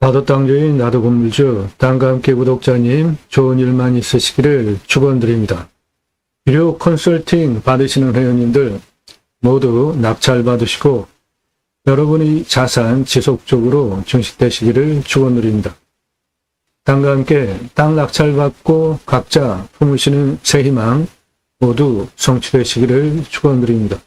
나도 땅주인 나도 건물주 땅과 함께 구독자님 좋은 일만 있으시기를 축원드립니다. 유료 컨설팅 받으시는 회원님들 모두 낙찰 받으시고 여러분의 자산 지속적으로 증식되시기를 축원드립니다. 땅과 함께 땅 낙찰 받고 각자 품으시는 새 희망 모두 성취되시기를 축원드립니다.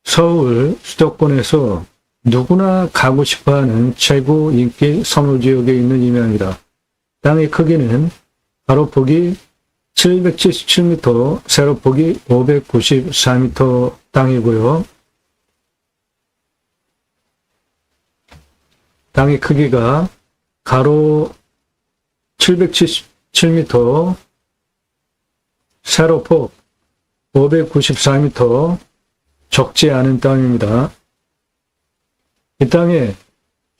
서울 수도권에서 누구나 가고 싶어하는 최고 인기 선호지역에 있는 임야입니다. 땅의 크기는 가로폭이 777m, 세로폭이 594m 땅이고요. 땅의 크기가 가로 777m, 세로폭 594m, 적지 않은 땅입니다. 이 땅의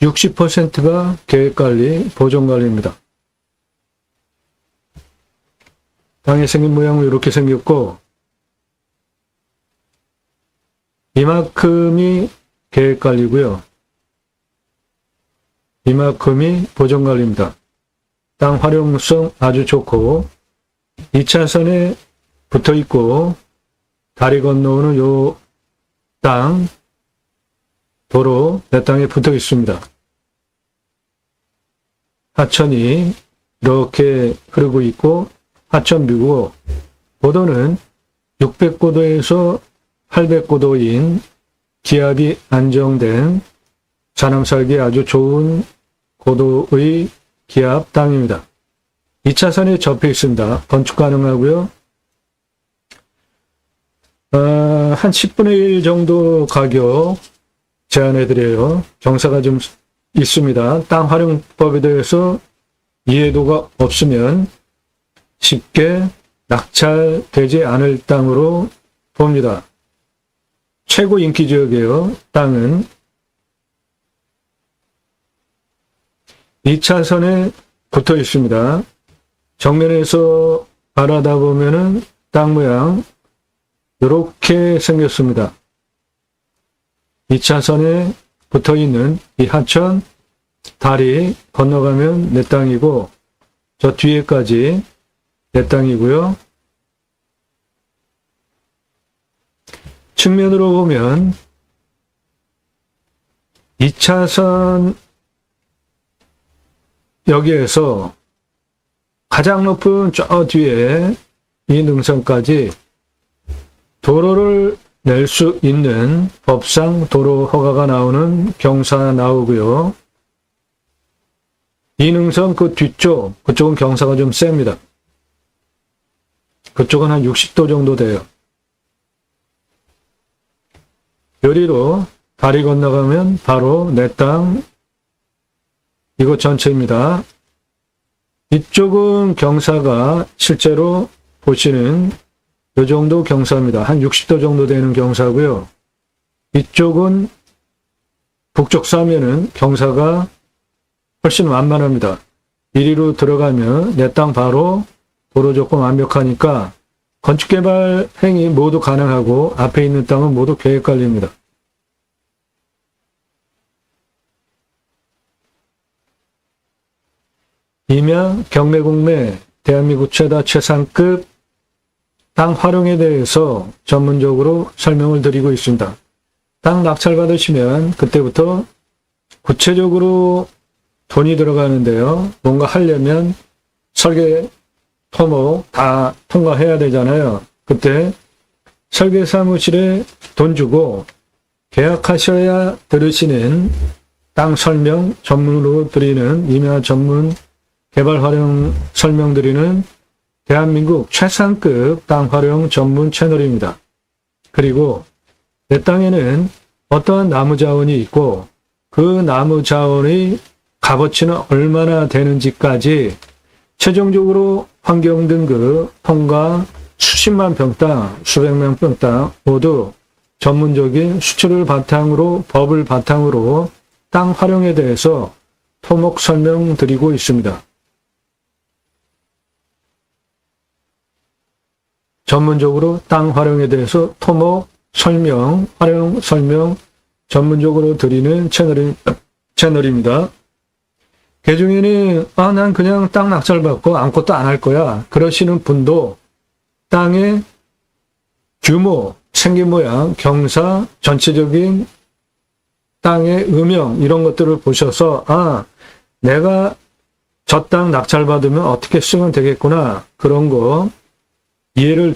60%가 계획관리, 보존관리입니다. 땅의 생긴 모양은 이렇게 생겼고 이만큼이 계획관리고요. 이만큼이 보존관리입니다. 땅 활용성 아주 좋고 2차선에 붙어있고 다리 건너오는 요 땅 도로 내 땅에 붙어 있습니다. 하천이 이렇게 흐르고 있고 하천뷰고 고도는 600고도에서 800고도인 기압이 안정된 사람 살기 아주 좋은 고도의 기압 땅입니다. 2차선에 접해 있습니다. 건축 가능하고요. 한 10분의 1 정도 가격 제안해드려요. 경사가 좀 있습니다. 땅 활용법에 대해서 이해도가 없으면 쉽게 낙찰되지 않을 땅으로 봅니다. 최고 인기 지역이에요. 땅은 2차선에 붙어 있습니다. 정면에서 바라다 보면은 땅 모양 이렇게 생겼습니다. 2차선에 붙어있는 이 하천 다리 건너가면 내 땅이고 저 뒤에까지 내 땅이고요. 측면으로 보면 2차선 여기에서 가장 높은 저 뒤에 이 능선까지 도로를 낼 수 있는 법상 도로 허가가 나오는 경사 나오고요. 이 능선 그 뒤쪽, 그쪽은 경사가 좀 셉니다. 그쪽은 한 60도 정도 돼요. 요리로 다리 건너가면 바로 내 땅, 이곳 전체입니다. 이쪽은 경사가 실제로 보시는 이 정도 경사입니다. 한 60도 정도 되는 경사고요. 이쪽은 북쪽 사면은 경사가 훨씬 완만합니다. 이리로 들어가면 내 땅 바로 도로 조건 완벽하니까 건축개발 행위 모두 가능하고 앞에 있는 땅은 모두 계획관리입니다. 임야, 경매, 공매, 대한민국 최다 최상급 땅 활용에 대해서 전문적으로 설명을 드리고 있습니다. 땅 낙찰 받으시면 그때부터 구체적으로 돈이 들어가는데요. 뭔가 하려면 설계, 토목 다 통과해야 되잖아요. 그때 설계사무실에 돈 주고 계약하셔야 들으시는 땅 설명 전문으로 드리는 임야 전문 개발 활용 설명드리는 대한민국 최상급 땅 활용 전문 채널입니다. 그리고 내 땅에는 어떠한 나무 자원이 있고 그 나무 자원의 값어치는 얼마나 되는지까지 최종적으로 환경 등급 통과 수십만 평 땅, 수백만 평 땅 모두 전문적인 수치를 바탕으로 법을 바탕으로 땅 활용에 대해서 토목 설명드리고 있습니다. 전문적으로 땅 활용에 대해서 토목 설명, 활용 설명 전문적으로 드리는 채널입니다. 그 중에는 난 그냥 땅 낙찰받고 아무것도 안 할 거야 그러시는 분도 땅의 규모, 생긴 모양, 경사, 전체적인 땅의 음영 이런 것들을 보셔서 내가 저 땅 낙찰받으면 어떻게 쓰면 되겠구나 그런 거 이해를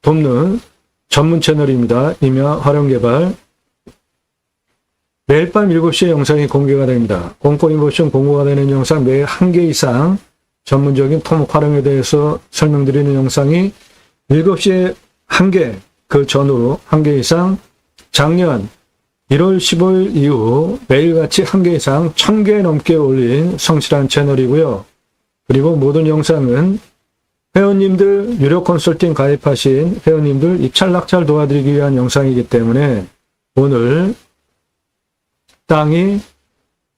돕는 전문 채널입니다. 임야 활용개발. 매일 밤 7시에 영상이 공개가 됩니다. 공포인포션 공고가 되는 영상 매일 1개 이상 전문적인 토목 활용에 대해서 설명드리는 영상이 7시에 1개, 그 전후로 1개 이상 작년 1월 15일 이후 매일같이 1개 이상 1000개 넘게 올린 성실한 채널이고요. 그리고 모든 영상은 회원님들, 유료 컨설팅 가입하신 회원님들 입찰 낙찰 도와드리기 위한 영상이기 때문에 오늘 땅이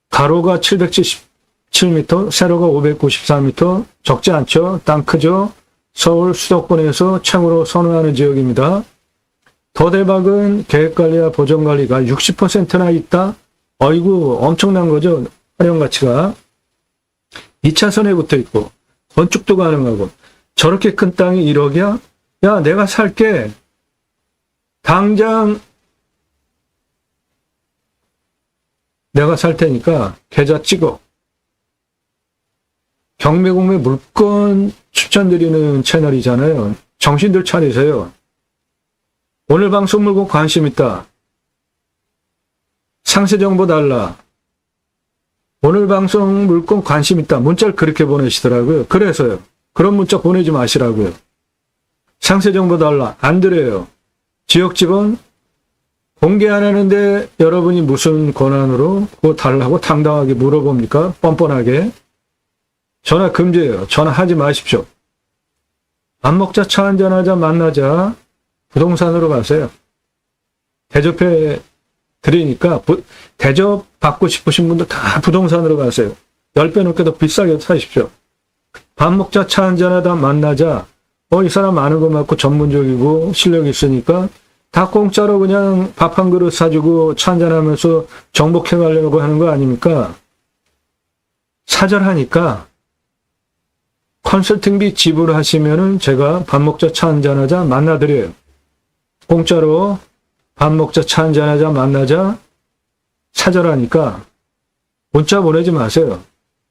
가로가 777m, 세로가 594m, 적지 않죠? 땅 크죠? 서울 수도권에서 최고로 선호하는 지역입니다. 더 대박은 계획관리와 보전관리가 60%나 있다? 어이구 엄청난 거죠. 활용가치가. 2차선에 붙어 있고 건축도 가능하고 저렇게 큰 땅이 1억이야? 야 내가 살게. 당장 내가 살 테니까 계좌 찍어. 경매공매 물건 추천드리는 채널이잖아요. 정신들 차리세요. 오늘 방송 물건 관심 있다. 상세 정보 달라. 오늘 방송 물건 관심 있다. 문자를 그렇게 보내시더라고요. 그래서요. 그런 문자 보내지 마시라고요. 상세 정보 달라. 안 드려요. 지역 직원 공개 안 하는데 여러분이 무슨 권한으로 그거 달라고 당당하게 물어봅니까? 뻔뻔하게. 전화 금지예요. 전화하지 마십시오. 밥 먹자, 차 한잔하자, 만나자. 부동산으로 가세요. 대접해 드리니까 대접 받고 싶으신 분들 다 부동산으로 가세요. 10배 넘게 더 비싸게 사십시오. 밥 먹자, 차 한잔하다, 만나자. 이 사람 아는 거 맞고 전문적이고 실력이 있으니까 다 공짜로 그냥 밥 한 그릇 사주고 차 한잔하면서 정복해 가려고 하는 거 아닙니까? 사절하니까 컨설팅비 지불하시면은 제가 밥 먹자, 차 한잔하자, 만나드려요. 공짜로 밥 먹자, 차 한잔하자, 만나자, 사절하니까 문자 보내지 마세요.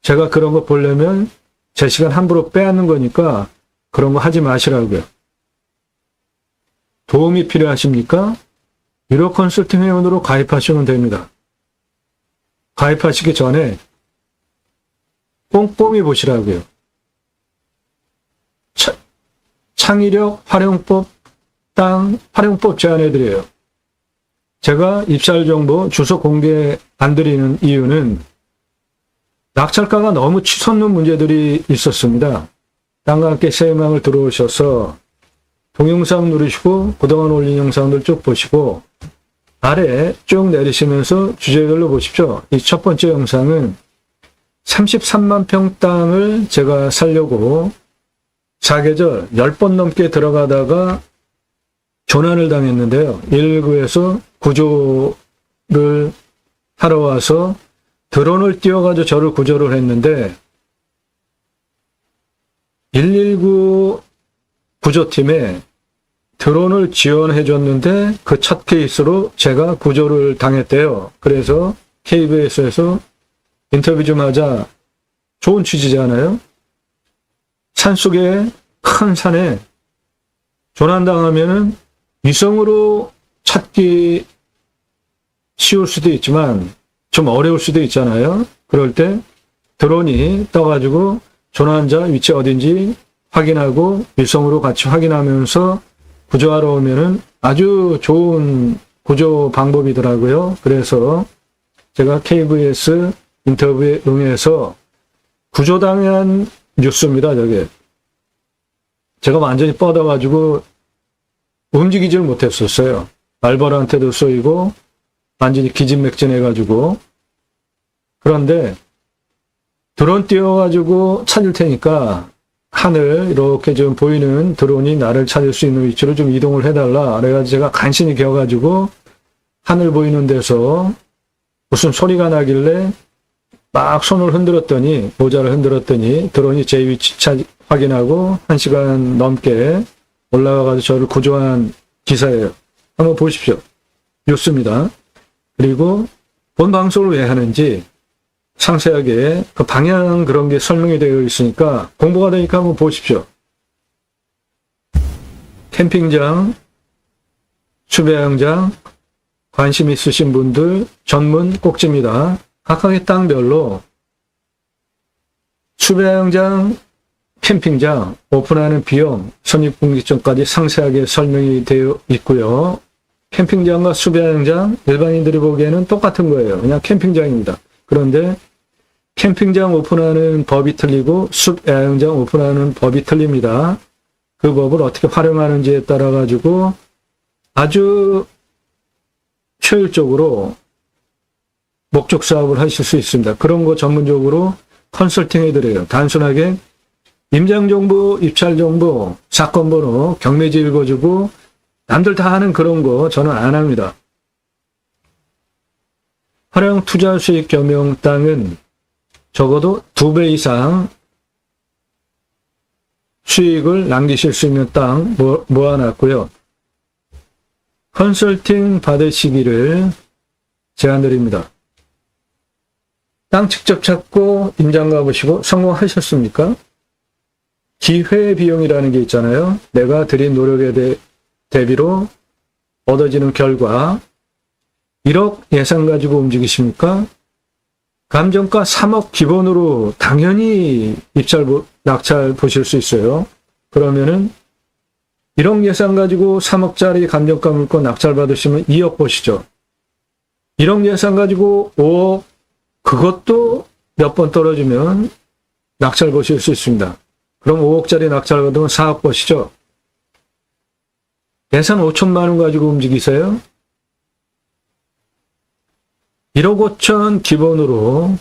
제가 그런 거 보려면 제 시간 함부로 빼앗는 거니까 그런 거 하지 마시라고요. 도움이 필요하십니까? 유료 컨설팅 회원으로 가입하시면 됩니다. 가입하시기 전에 꼼꼼히 보시라고요. 창의력 활용법 땅 활용법 제안해드려요. 제가 입찰 정보 주소 공개 안 드리는 이유는 낙찰가가 너무 치솟는 문제들이 있었습니다. 땅과 함께 새해망을 들어오셔서 동영상 누르시고 그동안 올린 영상들 쭉 보시고 아래 쭉 내리시면서 주제별로 보십시오. 이 첫 번째 영상은 33만 평 땅을 제가 살려고 사계절 10번 넘게 들어가다가 조난을 당했는데요. 119에서 구조를 하러 와서 드론을 띄워가지고 저를 구조를 했는데 119 구조팀에 드론을 지원해 줬는데 그 첫 케이스로 제가 구조를 당했대요. 그래서 KBS에서 인터뷰 좀 하자. 좋은 취지잖아요. 산속에 큰 산에 조난당하면은 위성으로 찾기 쉬울 수도 있지만 좀 어려울 수도 있잖아요. 그럴 때 드론이 떠가지고 조난자 위치 어딘지 확인하고 위성으로 같이 확인하면서 구조하러 오면은 아주 좋은 구조 방법이더라고요. 그래서 제가 KBS 인터뷰에 응해서 구조당한 뉴스입니다. 저게. 제가 완전히 뻗어가지고 움직이질 못했었어요. 말벌한테도 쏘이고 완전히 기진맥진해가지고. 그런데 드론 띄워가지고 찾을 테니까 하늘 이렇게 좀 보이는 드론이 나를 찾을 수 있는 위치로 좀 이동을 해달라. 그래가지고 제가 간신히 겨가지고 하늘 보이는 데서 무슨 소리가 나길래 막 손을 흔들었더니, 모자를 흔들었더니 드론이 제 위치 확인하고 1시간 넘게 올라가서 저를 구조한 기사예요. 한번 보십시오. 뉴스입니다. 그리고 본 방송을 왜 하는지 상세하게 그 방향 그런 게 설명이 되어 있으니까 공부가 되니까 한번 보십시오. 캠핑장, 수배양장, 관심 있으신 분들 전문 꼭지입니다. 각각의 땅별로 수배양장, 캠핑장 오픈하는 비용, 선입국립전까지 상세하게 설명이 되어 있고요. 캠핑장과 수배양장 일반인들이 보기에는 똑같은 거예요. 그냥 캠핑장입니다. 그런데 캠핑장 오픈하는 법이 틀리고 수배양장 오픈하는 법이 틀립니다. 그 법을 어떻게 활용하는지에 따라 가지고 아주 효율적으로 목적 사업을 하실 수 있습니다. 그런 거 전문적으로 컨설팅 해드려요. 단순하게 임장정보, 입찰정보, 사건번호, 경매지 읽어주고 남들 다 하는 그런 거 저는 안 합니다. 활용 투자 수익 겸용 땅은 적어도 2배 이상 수익을 남기실 수 있는 땅 모아놨고요. 컨설팅 받으시기를 제안드립니다. 땅 직접 찾고 임장 가보시고 성공하셨습니까? 기회비용이라는 게 있잖아요. 내가 들인 노력에 대비로 얻어지는 결과 1억 예산 가지고 움직이십니까? 감정가 3억 기본으로 당연히 낙찰 보실 수 있어요. 그러면은 1억 예산 가지고 3억짜리 감정가 물건 낙찰 받으시면 2억 보시죠. 1억 예산 가지고 5억, 그것도 몇 번 떨어지면 낙찰 보실 수 있습니다. 그럼 5억짜리 낙찰 받으면 4억 보시죠. 예산 5천만 원 가지고 움직이세요. 1억 5천 기본으로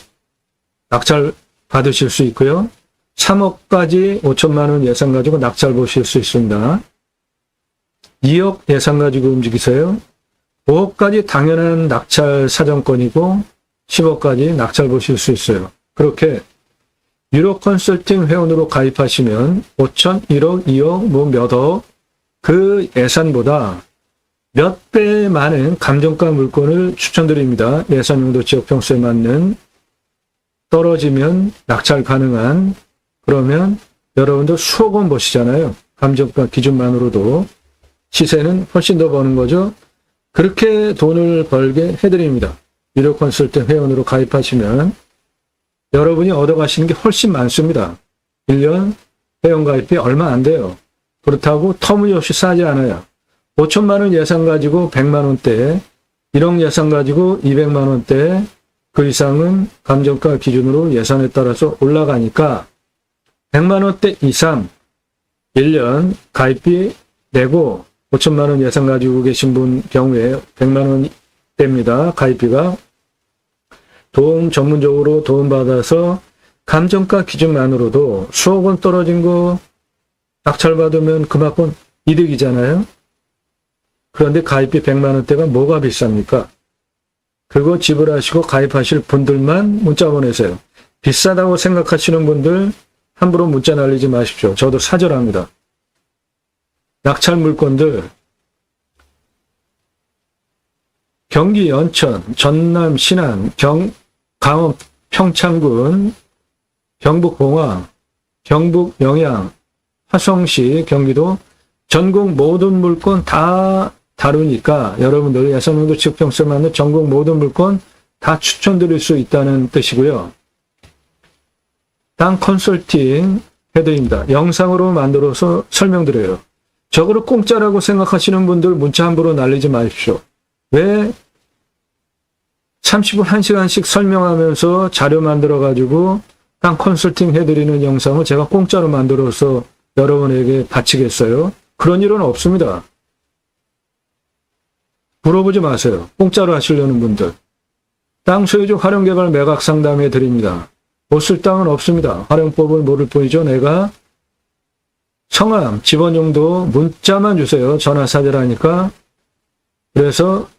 낙찰 받으실 수 있고요. 3억까지 5천만 원 예산 가지고 낙찰 보실 수 있습니다. 2억 예산 가지고 움직이세요. 5억까지 당연한 낙찰 사정권이고 10억까지 낙찰 보실 수 있어요. 그렇게 유로 컨설팅 회원으로 가입하시면 5천, 1억, 2억, 뭐 몇억 그 예산보다 몇 배 많은 감정가 물건을 추천드립니다. 예산용도 지역평수에 맞는 떨어지면 낙찰 가능한, 그러면 여러분도 수억 원 버시잖아요. 감정가 기준만으로도 시세는 훨씬 더 버는 거죠. 그렇게 돈을 벌게 해드립니다. 유료 컨설팅 회원으로 가입하시면 여러분이 얻어가시는 게 훨씬 많습니다. 1년 회원 가입비 얼마 안 돼요. 그렇다고 터무니없이 싸지 않아요. 5천만 원 예산 가지고 100만 원대, 1억 예산 가지고 200만 원대, 그 이상은 감정가 기준으로 예산에 따라서 올라가니까 100만 원대 이상 1년 가입비 내고 5천만 원 예산 가지고 계신 분 경우에 100만 원대입니다. 가입비가. 돈 전문적으로 돈 받아서 감정가 기준만으로도 수억 원 떨어진 거 낙찰 받으면 그만큼 이득이잖아요. 그런데 가입비 100만 원대가 뭐가 비쌉니까? 그거 지불하시고 가입하실 분들만 문자 보내세요. 비싸다고 생각하시는 분들 함부로 문자 날리지 마십시오. 저도 사절합니다. 낙찰 물건들 경기 연천, 전남 신안, 강원 평창군, 경북 봉화, 경북 영양, 화성시, 경기도 전국 모든 물건 다 다루니까 여러분들 예산용도 지역평수에 맞는 전국 모든 물건 다 추천드릴 수 있다는 뜻이고요. 땅 컨설팅 해드립니다. 영상으로 만들어서 설명드려요. 저거를 공짜라고 생각하시는 분들 문자 함부로 날리지 마십시오. 왜 30분 1시간씩 설명하면서 자료 만들어가지고 땅 컨설팅 해드리는 영상을 제가 공짜로 만들어서 여러분에게 바치겠어요? 그런 일은 없습니다. 물어보지 마세요. 공짜로 하시려는 분들. 땅 소유주 활용개발 매각 상담해 드립니다. 못 쓸 땅은 없습니다. 활용법을 모를 뿐이죠. 내가 성함, 집원용도 문자만 주세요. 전화 사절하니까. 그래서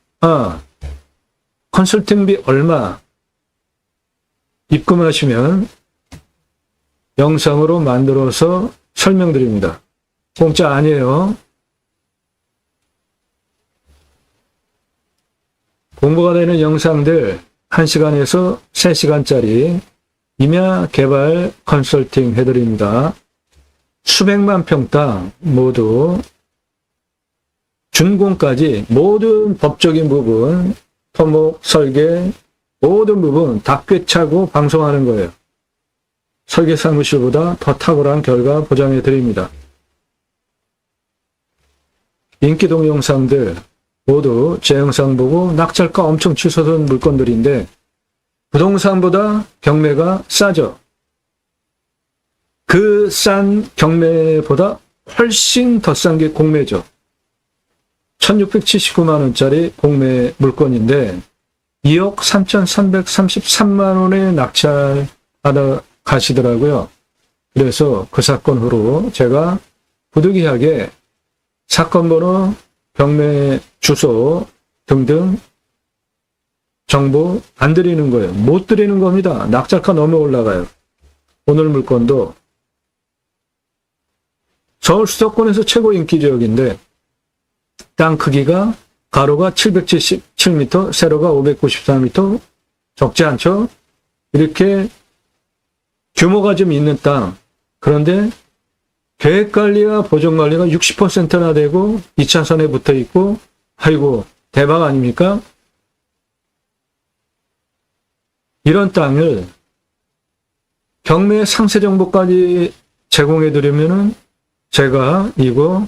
컨설팅비 얼마, 입금하시면 영상으로 만들어서 설명드립니다. 공짜 아니에요. 공부가 되는 영상들 1시간에서 3시간짜리 임야 개발 컨설팅 해드립니다. 수백만 평 땅 모두 준공까지 모든 법적인 부분, 토목, 설계, 모든 부분 다 꿰차고 방송하는 거예요. 설계 사무실보다 더 탁월한 결과 보장해 드립니다. 인기 동영상들 모두 제 영상 보고 낙찰가 엄청 치솟은 물건들인데 부동산보다 경매가 싸죠. 그 싼 경매보다 훨씬 더 싼 게 공매죠. 1679만 원짜리 공매 물건인데 2억 3,333만 원에 낙찰하다 가시더라고요. 그래서 그 사건 후로 제가 부득이하게 사건 번호, 경매 주소 등등 정보 안 드리는 거예요. 못 드리는 겁니다. 낙찰가 너무 올라가요. 오늘 물건도 서울 수도권에서 최고 인기 지역인데 땅 크기가 가로가 777m, 세로가 594m, 적지 않죠? 이렇게 규모가 좀 있는 땅. 그런데 계획관리와 보존관리가 60%나 되고 2차선에 붙어 있고, 아이고 대박 아닙니까? 이런 땅을 경매 상세 정보까지 제공해 드리면은 제가 이거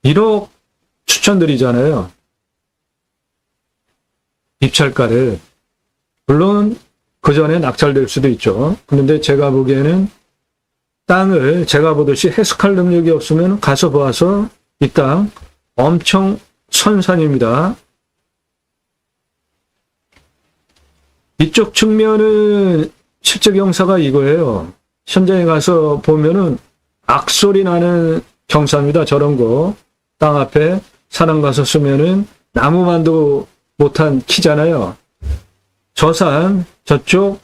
1억 추천드리잖아요. 입찰가를. 물론 그 전에 낙찰될 수도 있죠. 그런데 제가 보기에는 땅을 제가 보듯이 해석할 능력이 없으면 가서 보아서 이 땅 엄청 선산입니다. 이쪽 측면은 실제 경사가 이거예요. 현장에 가서 보면은 악소리 나는 경사입니다. 저런 거. 땅 앞에 사람 가서 쓰면은 나무만도 못한 키잖아요. 저 산, 저쪽,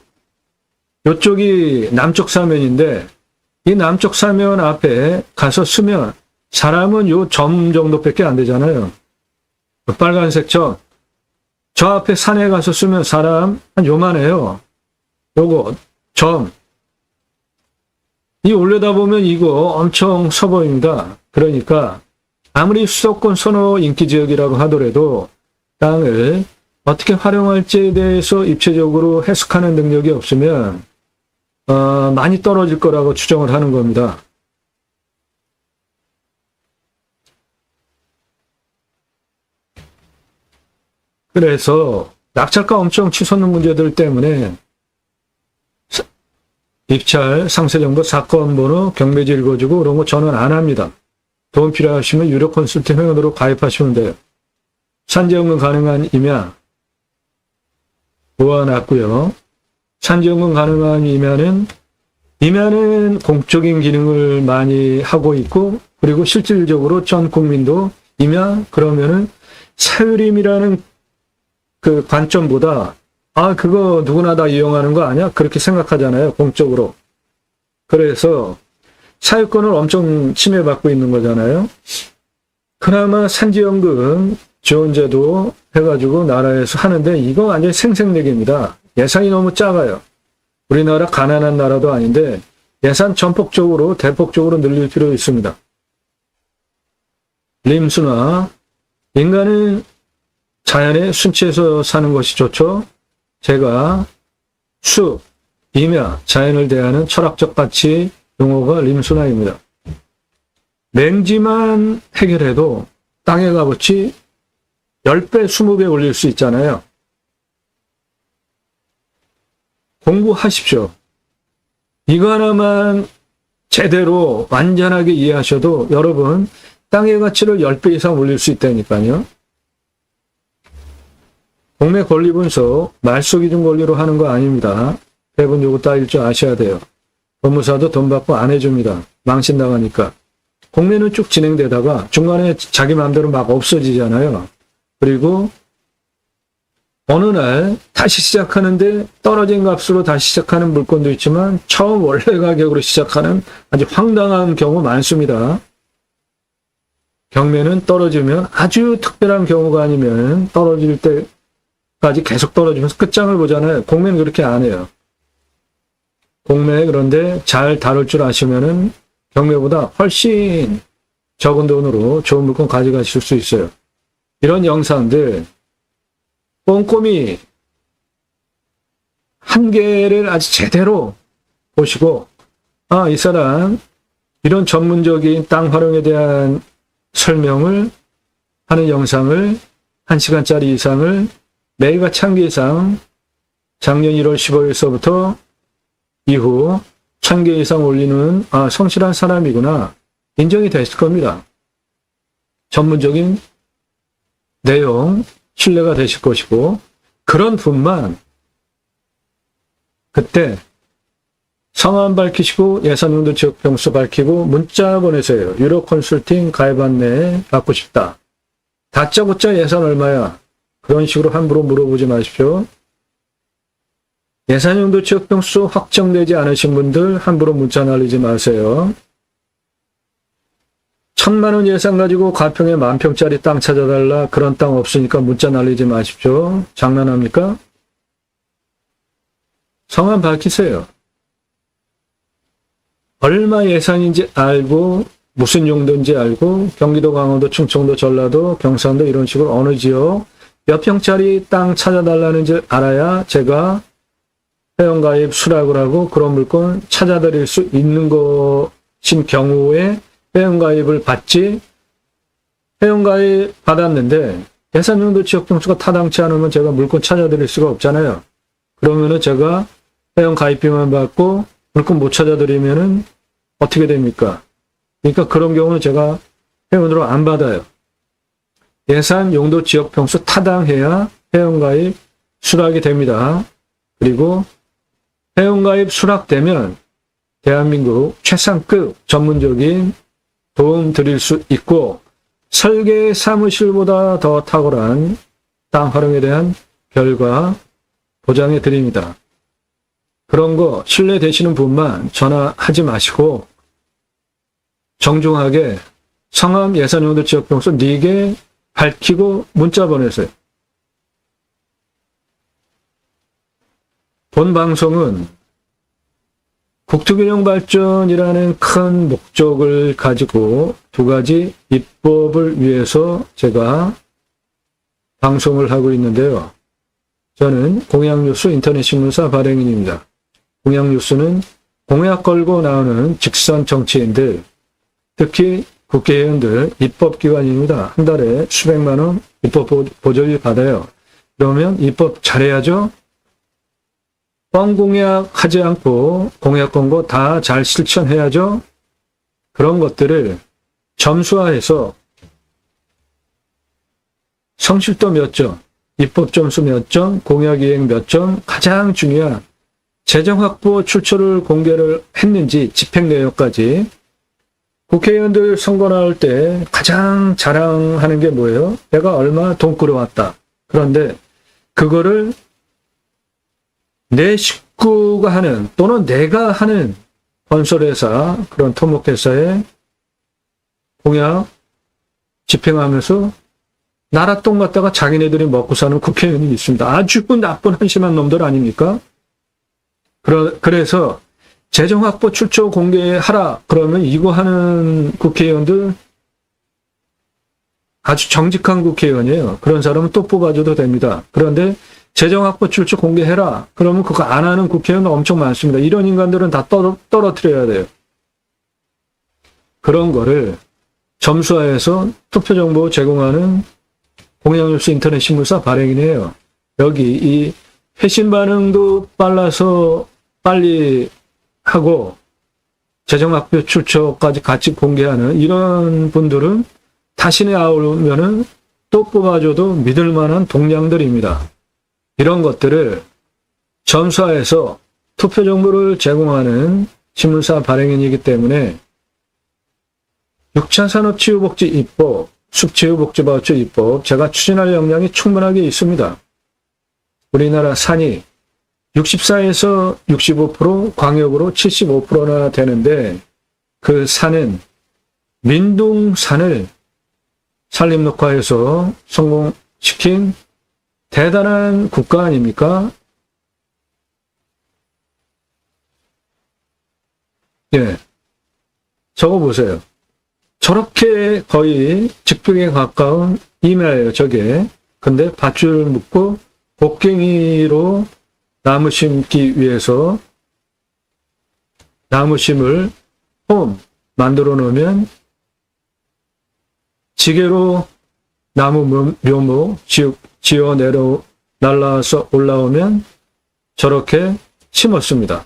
요쪽이 남쪽 사면인데 이 남쪽 사면 앞에 가서 쓰면 사람은 요 점 정도밖에 안 되잖아요. 그 빨간색 점. 저 앞에 산에 가서 쓰면 사람 한 요만해요. 요거 점. 이 올려다보면 이거 엄청 서 보입니다. 그러니까 아무리 수도권 선호 인기지역이라고 하더라도 땅을 어떻게 활용할지에 대해서 입체적으로 해석하는 능력이 없으면 많이 떨어질 거라고 추정을 하는 겁니다. 그래서 낙찰가 엄청 치솟는 문제들 때문에 입찰, 상세정보, 사건 번호, 경매지 읽어주고 그런 거 저는 안 합니다. 도움 필요하시면 유료 컨설팅 회원으로 가입하시면 돼요. 산지연금 가능한 임야 모아놨고요. 산지연금 가능한 임야는 공적인 기능을 많이 하고 있고, 그리고 실질적으로 전 국민도 임야 그러면은 사유림이라는 그 관점보다 그거 누구나 다 이용하는 거 아니야? 그렇게 생각하잖아요, 공적으로. 그래서 사유권을 엄청 침해받고 있는 거잖아요. 그나마 산지연금 지원제도 해가지고 나라에서 하는데 이거 완전히 생색내기입니다. 예산이 너무 작아요. 우리나라 가난한 나라도 아닌데 예산 전폭적으로 대폭적으로 늘릴 필요 있습니다. 림수나 인간은 자연의 순치에서 사는 것이 좋죠. 제가 숲, 임야, 자연을 대하는 철학적 가치 용어가 림수나입니다. 맹지만 해결해도 땅의 값어치 10배, 20배 올릴 수 있잖아요. 공부하십시오. 이거 하나만 제대로 완전하게 이해하셔도 여러분 땅의 가치를 10배 이상 올릴 수 있다니까요. 공매 권리 분석, 말소 기준 권리로 하는 거 아닙니다. 배분 요구 따일 줄 아셔야 돼요. 법무사도 돈 받고 안 해줍니다. 망신 나가니까. 공매는 쭉 진행되다가 중간에 자기 마음대로 막 없어지잖아요. 그리고 어느 날 다시 시작하는데 떨어진 값으로 다시 시작하는 물건도 있지만 처음 원래 가격으로 시작하는 아주 황당한 경우 많습니다. 경매는 떨어지면 아주 특별한 경우가 아니면 떨어질 때까지 계속 떨어지면서 끝장을 보잖아요. 공매는 그렇게 안 해요. 공매 그런데 잘 다룰 줄 아시면은 경매보다 훨씬 적은 돈으로 좋은 물건 가져가실 수 있어요. 이런 영상들 꼼꼼히 한 개를 아주 제대로 보시고 이 사람 이런 전문적인 땅 활용에 대한 설명을 하는 영상을 1시간짜리 이상을 매일같이 한 개 이상 작년 1월 15일서부터 이후 1000개 이상 올리는 성실한 사람이구나 인정이 됐을 겁니다. 전문적인 내용 신뢰가 되실 것이고 그런 분만 그때 성함 밝히시고 예산용도 지역 평수 밝히고 문자 보내세요. 유료 컨설팅 가입 안내 받고 싶다. 다짜고짜 예산 얼마야? 그런 식으로 함부로 물어보지 마십시오. 예산용도 지역 평수 확정되지 않으신 분들 함부로 문자 날리지 마세요. 1000만 원 예산 가지고 가평에 10,000평짜리 땅 찾아달라. 그런 땅 없으니까 문자 날리지 마십시오. 장난합니까? 성함 밝히세요. 얼마 예산인지 알고 무슨 용도인지 알고 경기도, 강원도, 충청도, 전라도, 경상도 이런 식으로 어느 지역 몇 평짜리 땅 찾아달라는지 알아야 제가 회원가입 수락을 하고 그런 물건 찾아드릴 수 있는 것인 경우에 회원가입을 받지. 회원가입 받았는데 예산용도 지역평수가 타당치 않으면 제가 물건 찾아드릴 수가 없잖아요. 그러면은 제가 회원가입비만 받고 물건 못 찾아드리면은 어떻게 됩니까? 그러니까 그런 경우는 제가 회원으로 안 받아요. 예산용도 지역평수 타당해야 회원가입 수락이 됩니다. 그리고 회원가입 수락되면 대한민국 최상급 전문적인 도움 드릴 수 있고 설계 사무실보다 더 탁월한 땅 활용에 대한 결과 보장해 드립니다. 그런 거 신뢰되시는 분만 전화하지 마시고 정중하게 성함 예산용도 지역평수 4개 밝히고 문자 보내세요. 본 방송은 국토균형 발전이라는 큰 목적을 가지고 2가지 입법을 위해서 제가 방송을 하고 있는데요. 저는 공약뉴스 인터넷 신문사 발행인입니다. 공약뉴스는 공약 걸고 나오는 직선 정치인들, 특히 국회의원들 입법기관입니다. 한 달에 수백만 원 입법 보조비 받아요. 그러면 입법 잘해야죠. 뻥 공약하지 않고 공약 건 거 다 잘 실천해야죠. 그런 것들을 점수화해서 성실도 몇 점, 입법 점수 몇 점, 공약 이행 몇 점, 가장 중요한 재정 확보 출처를 공개를 했는지 집행 내역까지. 국회의원들 선거 나올 때 가장 자랑하는 게 뭐예요? 내가 얼마 돈 끌어왔다. 그런데 그거를 내 식구가 하는 또는 내가 하는 건설회사, 그런 토목회사에 공약 집행하면서 나라 똥 갖다가 자기네들이 먹고 사는 국회의원이 있습니다. 아주 나쁜 한심한 놈들 아닙니까? 그래서 재정 확보 출처 공개하라. 그러면 이거 하는 국회의원들 아주 정직한 국회의원이에요. 그런 사람은 또 뽑아줘도 됩니다. 그런데 재정 확보 출처 공개해라. 그러면 그거 안 하는 국회의원 엄청 많습니다. 이런 인간들은 다 떨어뜨려야 돼요. 그런 거를 점수화해서 투표정보 제공하는 공약뉴스 인터넷 신문사 발행인이에요. 여기 이 회신 반응도 빨라서 빨리 하고 재정 확보 출처까지 같이 공개하는 이런 분들은 다시 나오면은 또 뽑아줘도 믿을 만한 동량들입니다. 이런 것들을 점수화해서 투표 정보를 제공하는 신문사 발행인이기 때문에 6차 산업치유복지 입법, 숙치유복지바우처 입법 제가 추진할 역량이 충분하게 있습니다. 우리나라 산이 64에서 65%, 광역으로 75%나 되는데 그 산은 민둥산을 산림녹화해서 성공시킨 대단한 국가 아닙니까? 예. 적어보세요. 저렇게 거의 직벽에 가까운 임야예요, 저게. 근데 밧줄 묶고 곡괭이로 나무 심기 위해서 나무 심을 홈 만들어 놓으면 지게로 나무 묘목 지어 내려 날라와서 올라오면 저렇게 심었습니다.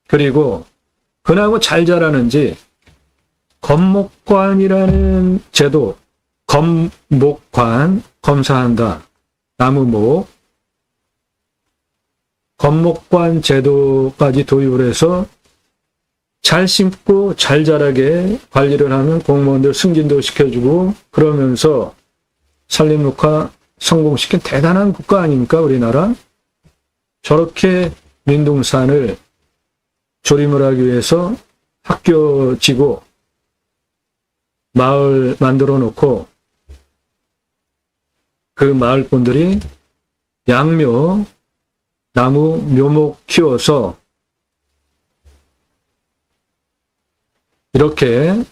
그리고 그나마 잘 자라는지 건목관이라는 제도, 건목관 검사한다. 나무목 건목관 제도까지 도입을 해서 잘 심고 잘 자라게 관리를 하는 공무원들 승진도 시켜주고 그러면서 산림녹화 성공시킨 대단한 국가 아닙니까, 우리나라? 저렇게 민둥산을 조림을 하기 위해서 학교 지고 마을 만들어 놓고 그 마을 분들이 양묘, 나무, 묘목 키워서 이렇게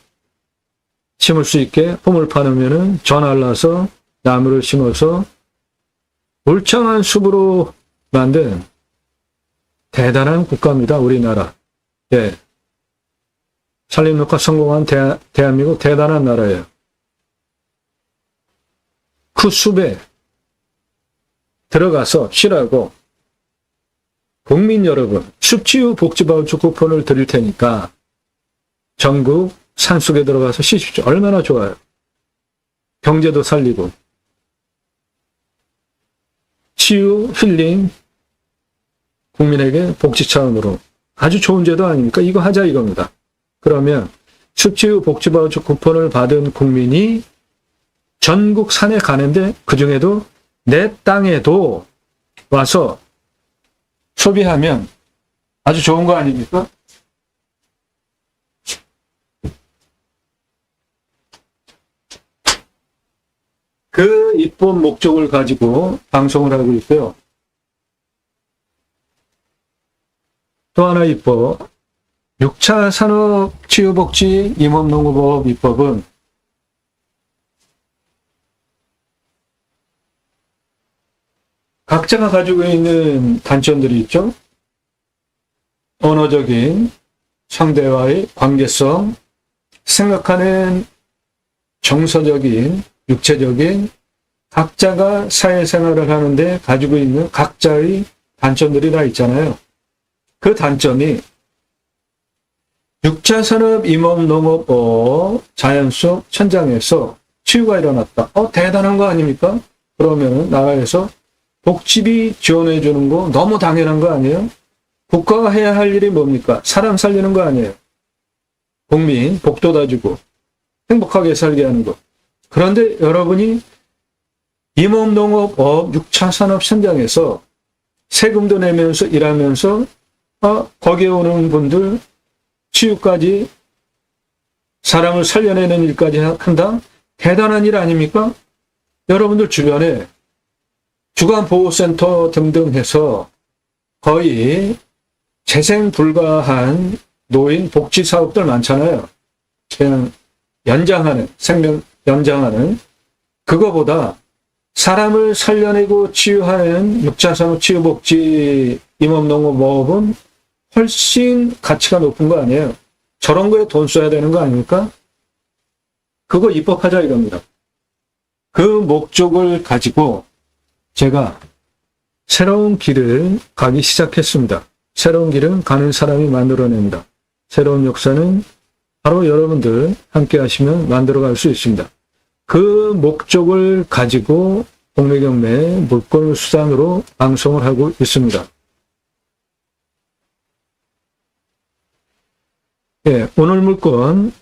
심을 수 있게 홈을 파놓으면 전알라서 나무를 심어서 울창한 숲으로 만든 대단한 국가입니다, 우리나라. 예. 산림녹화 성공한 대한민국 대단한 나라예요. 그 숲에 들어가서 쉬라고 국민 여러분, 숲치유 복지바우처 쿠폰을 드릴 테니까 전국 산속에 들어가서 쉬십시오. 얼마나 좋아요. 경제도 살리고 치유, 힐링, 국민에게 복지 차원으로 아주 좋은 제도 아닙니까? 이거 하자 이겁니다. 그러면 숲치유 복지바우처 쿠폰을 받은 국민이 전국 산에 가는데 그중에도 내 땅에도 와서 소비하면 아주 좋은 거 아닙니까? 그 이쁜 목적을 가지고 방송을 하고 있고요. 또 하나 입법, 6차 산업치유복지 임업농업법 입법은 각자가 가지고 있는 단점들이 있죠. 언어적인 상대와의 관계성, 생각하는 정서적인, 육체적인 각자가 사회생활을 하는데 가지고 있는 각자의 단점들이 다 있잖아요. 그 단점이 6차 산업 임업농업법 자연 속 현장에서 치유가 일어났다. 대단한 거 아닙니까? 그러면 나라에서 복지비 지원해 주는 거 너무 당연한 거 아니에요? 국가가 해야 할 일이 뭡니까? 사람 살리는 거 아니에요? 국민 복도다 주고 행복하게 살게 하는 거. 그런데 여러분이 임업농업법 6차 산업 현장에서 세금도 내면서 일하면서 거기에 오는 분들 치유까지 사람을 살려내는 일까지 한다? 대단한 일 아닙니까? 여러분들 주변에 주간보호센터 등등 해서 거의 재생 불가한 노인 복지 사업들 많잖아요. 그냥 연장하는, 생명 연장하는, 그거보다 사람을 살려내고 치유하는 6차 산업 치유복지 임업농업법은 훨씬 가치가 높은 거 아니에요? 저런 거에 돈 써야 되는 거 아닙니까? 그거 입법하자 이겁니다. 그 목적을 가지고 제가 새로운 길을 가기 시작했습니다. 새로운 길은 가는 사람이 만들어냅니다. 새로운 역사는 바로 여러분들 함께 하시면 만들어갈 수 있습니다. 그 목적을 가지고 동네경매 물건 수단으로 방송을 하고 있습니다. 예, 오늘 물건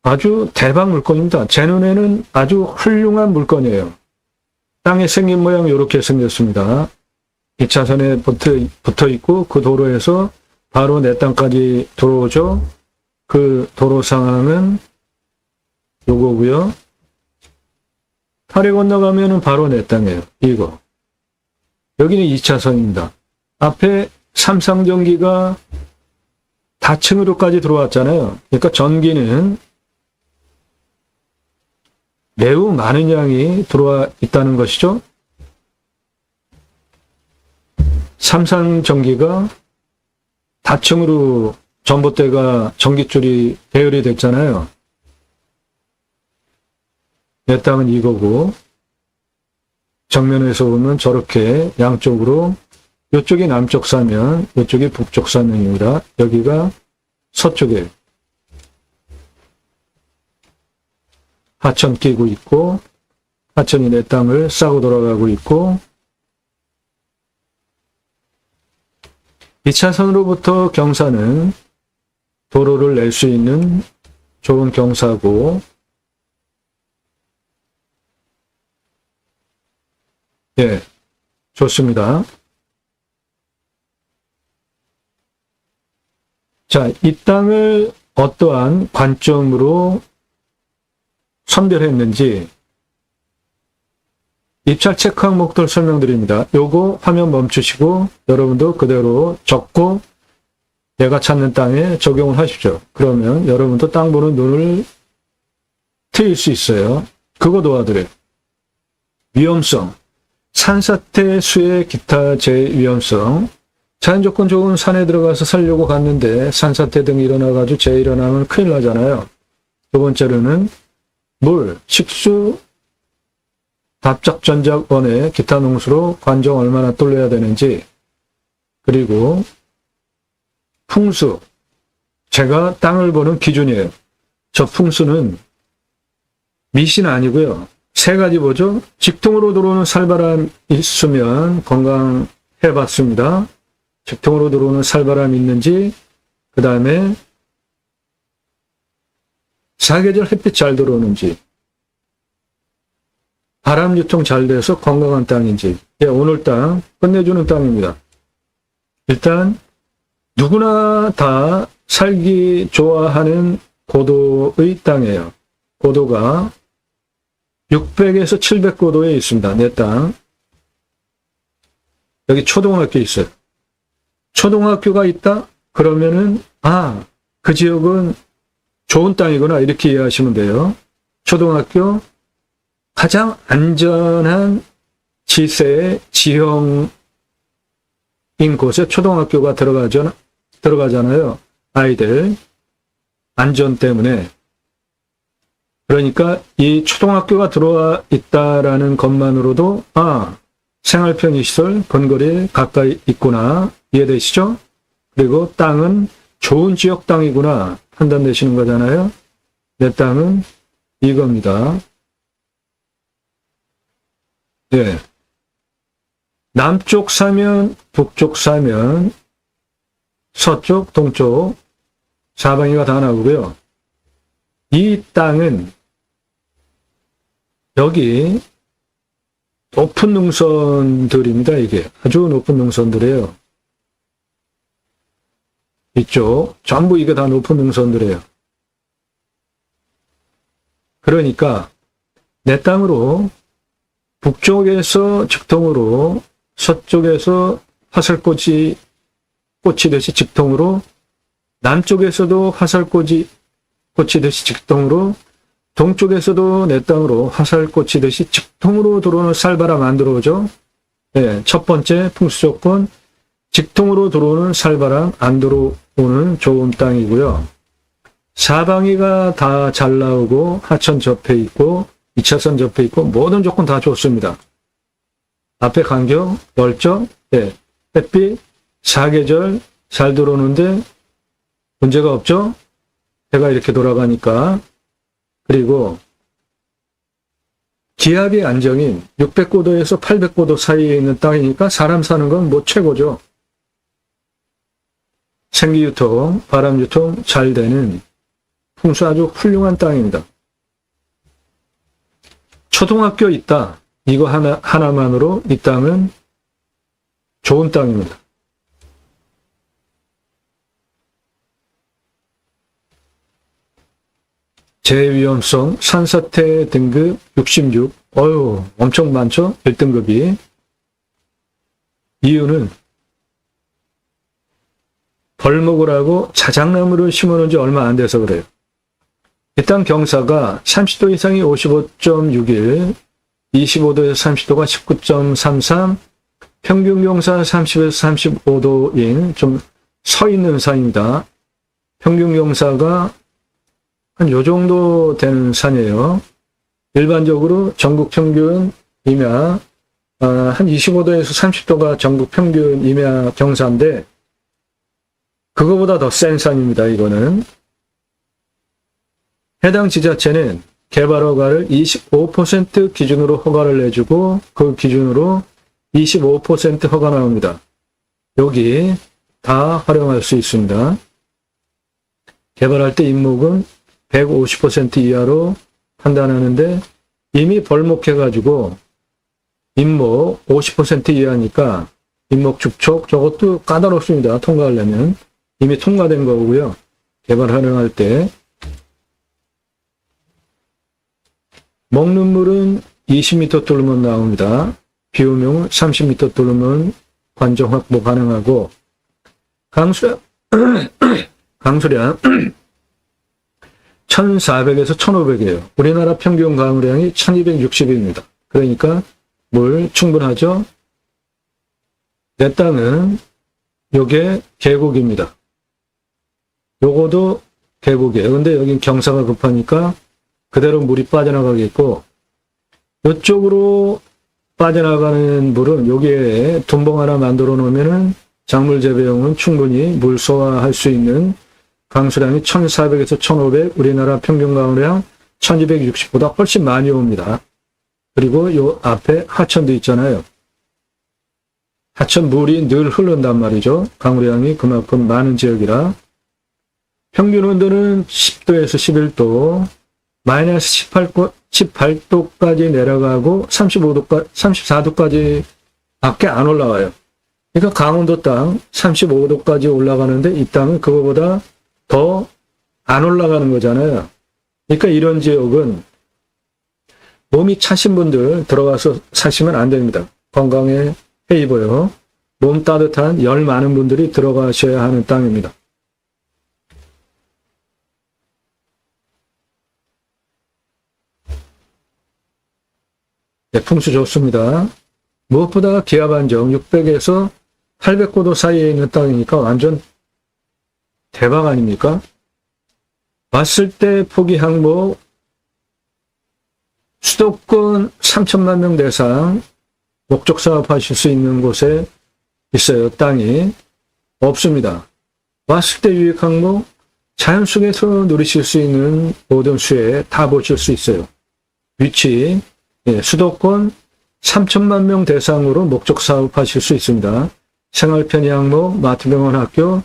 아주 대박 물건입니다. 제 눈에는 아주 훌륭한 물건이에요. 땅의 생긴 모양 이렇게 생겼습니다. 2차선에 붙어 있고 그 도로에서 바로 내 땅까지 들어오죠. 그 도로 상황은 요거고요. 다리 건너가면은 바로 내 땅이에요. 이거. 여기는 2차선입니다. 앞에 삼성전기가 다층으로까지 들어왔잖아요. 그러니까 전기는 매우 많은 양이 들어와 있다는 것이죠. 삼성전기가 다층으로 전봇대가 전기줄이 배열이 됐잖아요. 내 땅은 이거고 정면에서 보면 저렇게 양쪽으로 이쪽이 남쪽 사면 이쪽이 북쪽 사면입니다. 여기가 서쪽에 하천 끼고 있고 하천이 내 땅을 싸고 돌아가고 있고 2차선으로부터 경사는 도로를 낼 수 있는 좋은 경사고 예, 좋습니다. 자, 이 땅을 어떠한 관점으로 선별했는지 입찰 체크 항목들 설명드립니다. 요거 화면 멈추시고 여러분도 그대로 적고 내가 찾는 땅에 적용을 하십시오. 그러면 여러분도 땅 보는 눈을 트일 수 있어요. 그거 도와드려요. 위험성, 산사태, 수해, 기타 재위험성. 자연조건 좋은 산에 들어가서 살려고 갔는데 산사태 등이 일어나가지고 재해 일어나면 큰일 나잖아요. 두 번째로는 물, 식수, 답작, 전작, 원해, 기타 농수로 관정 얼마나 뚫려야 되는지 그리고 풍수, 제가 땅을 보는 기준이에요. 저 풍수는 미신 아니고요. 세 가지 보죠. 직통으로 들어오는 살바람 있으면 건강해봤습니다. 직통으로 들어오는 살바람 있는지 그 다음에 사계절 햇빛 잘 들어오는지 바람 유통 잘 돼서 건강한 땅인지 예, 오늘 땅 끝내주는 땅입니다. 일단 누구나 다 살기 좋아하는 고도의 땅이에요. 고도가 600에서 700고도에 있습니다. 내 땅. 여기 초등학교 있어요. 초등학교가 있다? 그러면은 그 지역은 좋은 땅이구나 이렇게 이해하시면 돼요. 초등학교 가장 안전한 지세의 지형인 곳에 초등학교가 들어가잖아요. 아이들 안전 때문에. 그러니까 이 초등학교가 들어와 있다라는 것만으로도 생활 편의시설 근거리에 가까이 있구나 이해되시죠? 그리고 땅은 좋은 지역 땅이구나 판단되시는 거잖아요. 내 땅은 이겁니다. 예. 남쪽 사면, 북쪽 사면, 서쪽, 동쪽 사방이가 다 나오고요. 이 땅은 여기 높은 능선들입니다. 이게 아주 높은 능선들이에요. 이쪽 전부 이게 다 높은 능선들이에요. 그러니까 내 땅으로 북쪽에서 직통으로 서쪽에서 화살꽃이 꽂히듯이 직통으로 남쪽에서도 화살꽃이 꽂히듯이 직통으로 동쪽에서도 내 땅으로 화살 꽂히듯이 직통으로 들어오는 살바람 안 들어오죠? 네, 첫 번째 풍수 조건 직통으로 들어오는 살바람 안 들어오는 좋은 땅이고요. 사방이가 다 잘 나오고 하천 접해 있고 2차선 접해 있고 모든 조건 다 좋습니다. 앞에 간격, 넓적, 네, 햇빛, 사계절 잘 들어오는데 문제가 없죠? 해가 이렇게 돌아가니까. 그리고 기압이 안정인 600고도에서 800고도 사이에 있는 땅이니까 사람 사는 건 뭐 최고죠. 생기유통, 바람유통 잘 되는 풍수 아주 훌륭한 땅입니다. 초등학교 있다. 이거 하나만으로 이 땅은 좋은 땅입니다. 재위험성 산사태 등급 66. 엄청 많죠? 1등급이. 이유는 벌목을 하고 자작나무를 심어놓은 지 얼마 안 돼서 그래요. 일단 경사가 30도 이상이 55.61, 25도에서 30도가 19.33, 평균 경사 30에서 35도인 좀 서 있는 산입니다. 평균 경사가 한 요 정도 되는 산이에요. 일반적으로 전국 평균 임야 한 25도에서 30도가 전국 평균 임야 경사인데 그거보다 더 센 산입니다. 이거는 해당 지자체는 개발 허가를 25% 기준으로 허가를 내주고 그 기준으로 25% 허가 나옵니다. 여기 다 활용할 수 있습니다. 개발할 때 임목은 150% 이하로 판단하는데 이미 벌목해가지고 임목 50% 이하니까 임목 축척 저것도 까다롭습니다. 통과하려면 이미 통과된 거고요. 개발 활용할 때 먹는 물은 20m 뚫으면 나옵니다. 비오면 30m 뚫으면 관정 확보 가능하고 강수량 1,400에서 1,500이에요. 우리나라 평균 강우량이 1,260입니다. 그러니까 물 충분하죠? 내 땅은 요게 계곡입니다. 요거도 계곡이에요. 근데 여긴 경사가 급하니까 그대로 물이 빠져나가겠고 이쪽으로 빠져나가는 물은 여기에 둔봉 하나 만들어 놓으면은 작물 재배용은 충분히 물 소화할 수 있는 강수량이 1,400에서 1,500, 우리나라 평균 강우량 1,260보다 훨씬 많이 옵니다. 그리고 요 앞에 하천도 있잖아요. 하천 물이 늘 흐른단 말이죠. 강우량이 그만큼 많은 지역이라. 평균 온도는 10도에서 11도, 마이너스 18도까지 내려가고 34도까지 밖에 안 올라와요. 그러니까 강원도 땅 35도까지 올라가는데 이 땅은 그거보다 더 안 올라가는 거잖아요. 그러니까 이런 지역은 몸이 차신 분들 들어가서 사시면 안 됩니다. 건강에 해입어요. 몸 따뜻한 열 많은 분들이 들어가셔야 하는 땅입니다. 네, 풍수 좋습니다. 무엇보다 기압 안정 600에서 800고도 사이에 있는 땅이니까 완전 대박 아닙니까? 왔을 때 포기 항목 수도권 3천만 명 대상 목적 사업하실 수 있는 곳에 있어요. 땅이 없습니다. 왔을 때 유익 항목 자연 속에서 누리실 수 있는 모든 수에 다 보실 수 있어요. 위치 수도권 3천만 명 대상으로 목적 사업하실 수 있습니다. 생활편의 항목 마트병원 학교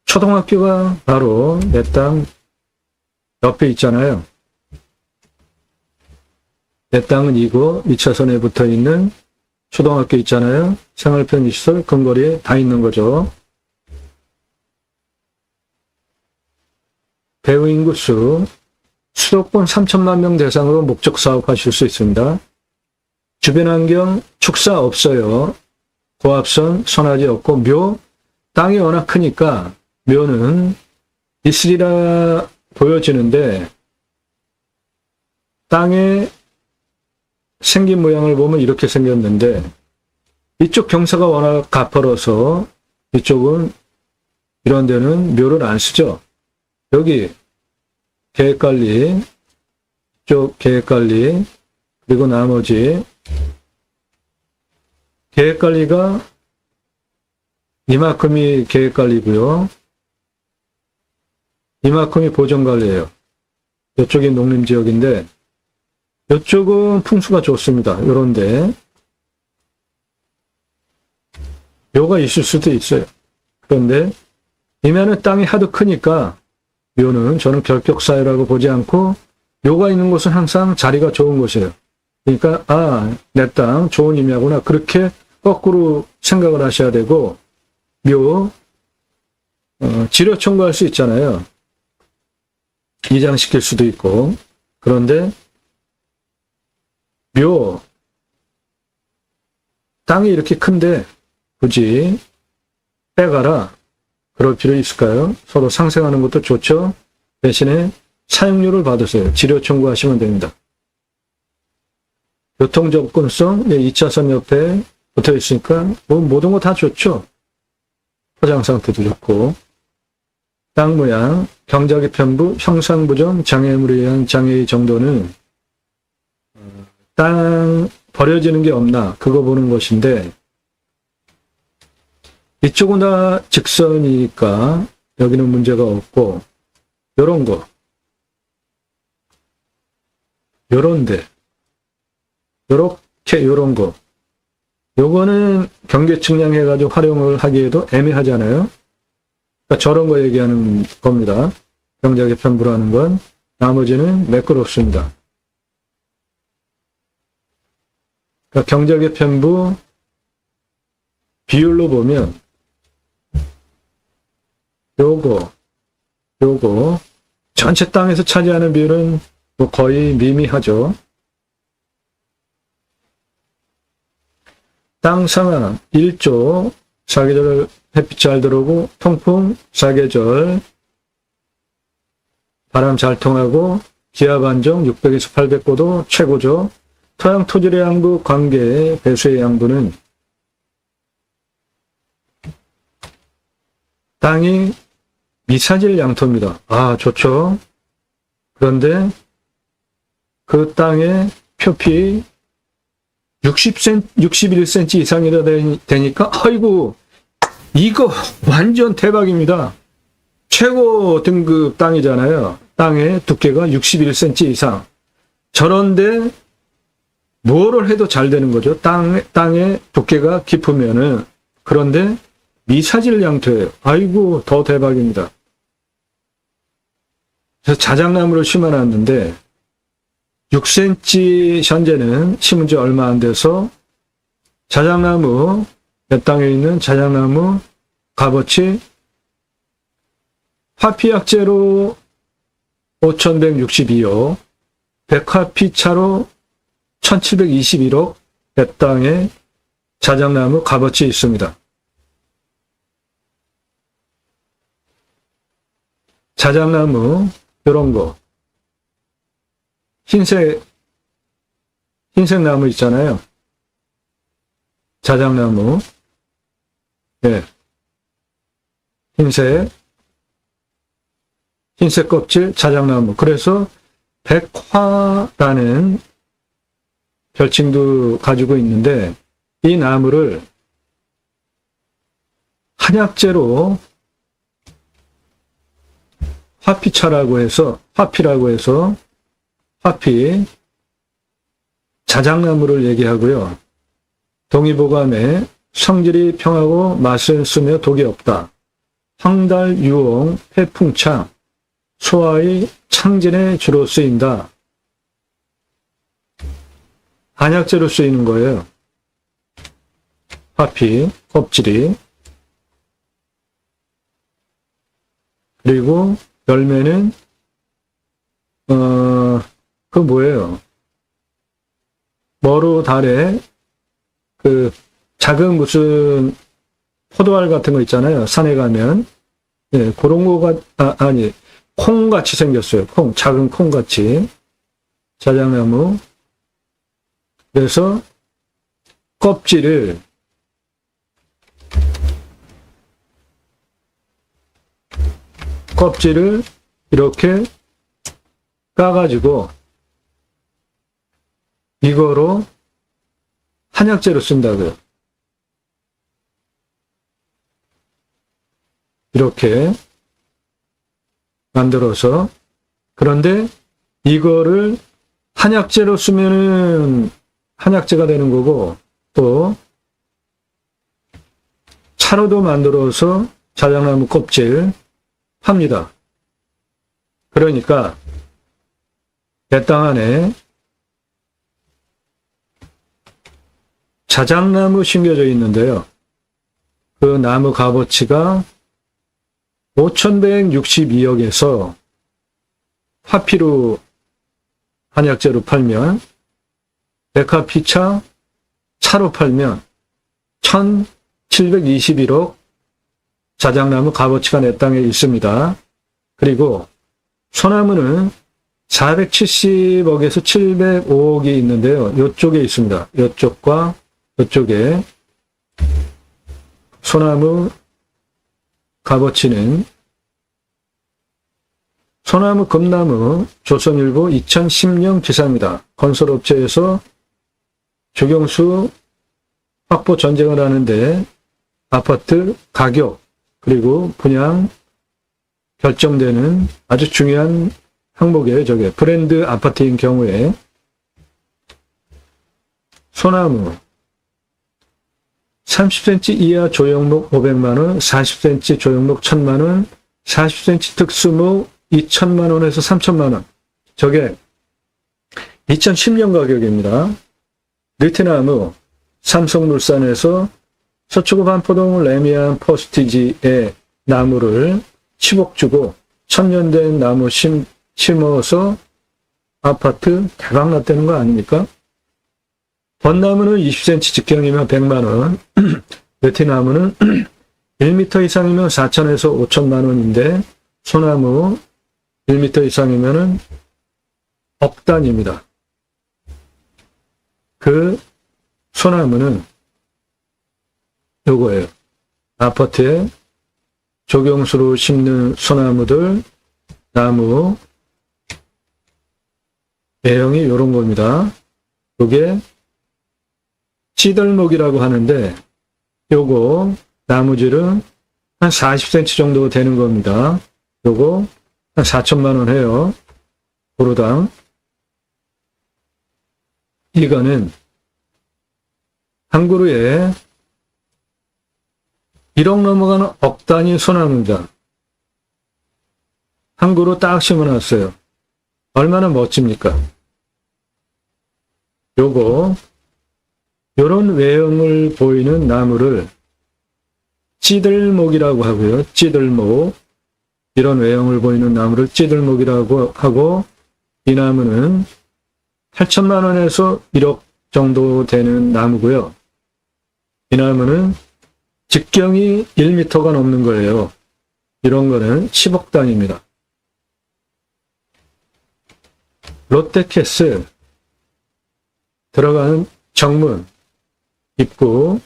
초등학교가 바로 내 땅 옆에 있잖아요. 내 땅은 이고 2차선에 붙어 있는 초등학교 있잖아요. 생활편의시설 근거리에 다 있는 거죠. 배후 인구수 수도권 3천만 명 대상으로 목적 사업하실 수 있습니다. 주변 환경 축사 없어요. 고압선, 선화지 없고 묘 땅이 워낙 크니까 묘는 있으리라 보여지는데 땅의 생긴 모양을 보면 이렇게 생겼는데 이쪽 경사가 워낙 가파라서 이쪽은 이런 데는 묘를 안 쓰죠. 여기 계획관리, 이쪽 계획관리, 그리고 나머지 계획관리가 이만큼이 계획관리고요. 이만큼이 보전관리예요. 이쪽이 농림지역인데 이쪽은 풍수가 좋습니다. 이런데 묘가 있을 수도 있어요. 그런데 이면은 땅이 하도 크니까 묘는 저는 결격사유라고 보지 않고 묘가 있는 곳은 항상 자리가 좋은 곳이에요. 그러니까 내 땅 좋은 의미하구나. 그렇게 거꾸로 생각을 하셔야 되고 묘 지료 청구할 수 있잖아요. 이장시킬 수도 있고. 그런데 묘 땅이 이렇게 큰데 굳이 빼가라. 그럴 필요 있을까요? 서로 상생하는 것도 좋죠. 대신에 사용료를 받으세요. 지료 청구하시면 됩니다. 교통 접근성, 2차선 옆에 붙어 있으니까 모든 거 다 좋죠. 포장 상태도 좋고. 땅 모양, 경작의 편부, 형상부정, 장애물에 의한 장애의 정도는 땅 버려지는 게 없나 그거 보는 것인데 이쪽은 다 직선이니까 여기는 문제가 없고 요런 거 요런데 요렇게 요런 거 요거는 경계 측량해가지고 활용을 하기에도 애매하잖아요. 그러니까 저런 거 얘기하는 겁니다. 경작의 편부라는 건. 나머지는 매끄럽습니다. 그러니까 경작의 편부 비율로 보면 요거 전체 땅에서 차지하는 비율은 뭐 거의 미미하죠. 땅 상황 1조 사계절 햇빛 잘 들어오고 통풍 사계절 바람 잘 통하고 기압 안정 600에서 800고도 최고죠. 토양 토질의 양부 관계 배수의 양부는 땅이 미사질 양토입니다. 좋죠. 그런데 그 땅의 표피 61cm 이상이 되니까 아이고 이거 완전 대박입니다. 최고 등급 땅이잖아요. 땅의 두께가 61cm 이상. 저런데 뭐를 해도 잘 되는 거죠. 땅의 두께가 깊으면은. 그런데 미사질 양토예요. 아이고 더 대박입니다. 그래서 자작나무를 심어놨는데 6cm 현재는 심은 지 얼마 안 돼서 자작나무 내 땅에 있는 자작나무 값어치 화피약재로 5,162억 100화피 차로 1,721억 내 땅에 자작나무 값어치 있습니다. 자작나무 이런 거 흰색 나무 있잖아요. 자작나무. 예. 흰색 껍질 자작나무. 그래서 백화라는 별칭도 가지고 있는데 이 나무를 한약재로 화피차라고 해서 화피 자작나무를 얘기하고요. 동의보감에 성질이 평하고 맛을 쓰며 독이 없다. 황달, 유홍, 해풍창, 소화의 창진에 주로 쓰인다. 한약재로 쓰이는 거예요. 화피, 껍질이. 그리고 열매는 그 뭐예요? 머루 달에 그 작은 무슨 포도알 같은 거 있잖아요. 산에 가면 그런 거가 콩같이 생겼어요. 작은 콩같이 자작나무. 그래서 껍질을 이렇게 까가지고 이거로 한약재로 쓴다고요. 이렇게 만들어서. 그런데 이거를 한약재로 쓰면은 한약재가 되는 거고 또 차로도 만들어서 자작나무 껍질 합니다. 그러니까 내 땅 안에 자작나무 심겨져 있는데요. 그 나무 값어치가 5,162억에서 화피로 한약재로 팔면, 백화피차 차로 팔면 1,721억 자작나무 값어치가 내 땅에 있습니다. 그리고 소나무는 470억에서 705억이 있는데요. 이쪽에 있습니다. 이쪽과 이쪽에 소나무 값어치는 소나무, 금나무, 조선일보 2010년 기사입니다. 건설업체에서 조경수 확보 전쟁을 하는데 아파트 가격 그리고 분양 결정되는 아주 중요한 항목이에요. 저게 브랜드 아파트인 경우에 소나무 30cm 이하 조형목 500만원, 40cm 조형목 1000만원, 40cm 특수목 2,000만원에서 3,000만원. 저게 2010년 가격입니다. 느티나무 삼성물산에서 서초구 반포동 레미안 퍼스티지의 나무를 10억 주고 1000년 된 나무 심어서 아파트 대박 났다는 거 아닙니까? 벚나무는 20cm 직경이면 100만원, 느티나무는 1m 이상이면 4천에서 5천만 원인데 소나무 1m 이상이면 억 단위입니다. 그 소나무는 요거예요. 아파트에 조경수로 심는 소나무들 나무 외형이 요런 겁니다. 요게 찌들목이라고 하는데 요거 나무질은 한 40cm 정도 되는 겁니다. 요거 한 4천만 원 해요. 고로당. 이거는 한 그루에 1억 넘어가는 억 단위 소나무입니다. 한 그루 딱 심어놨어요. 얼마나 멋집니까? 요거 요런 외형을 보이는 나무를 찌들목이라고 하고요. 찌들목. 이런 외형을 보이는 나무를 찌들목이라고 하고 이 나무는 8천만 원에서 1억 정도 되는 나무고요. 이 나무는 직경이 1m가 넘는 거예요. 이런 거는 10억 단위입니다. 롯데캐슬 들어가는 정문 입구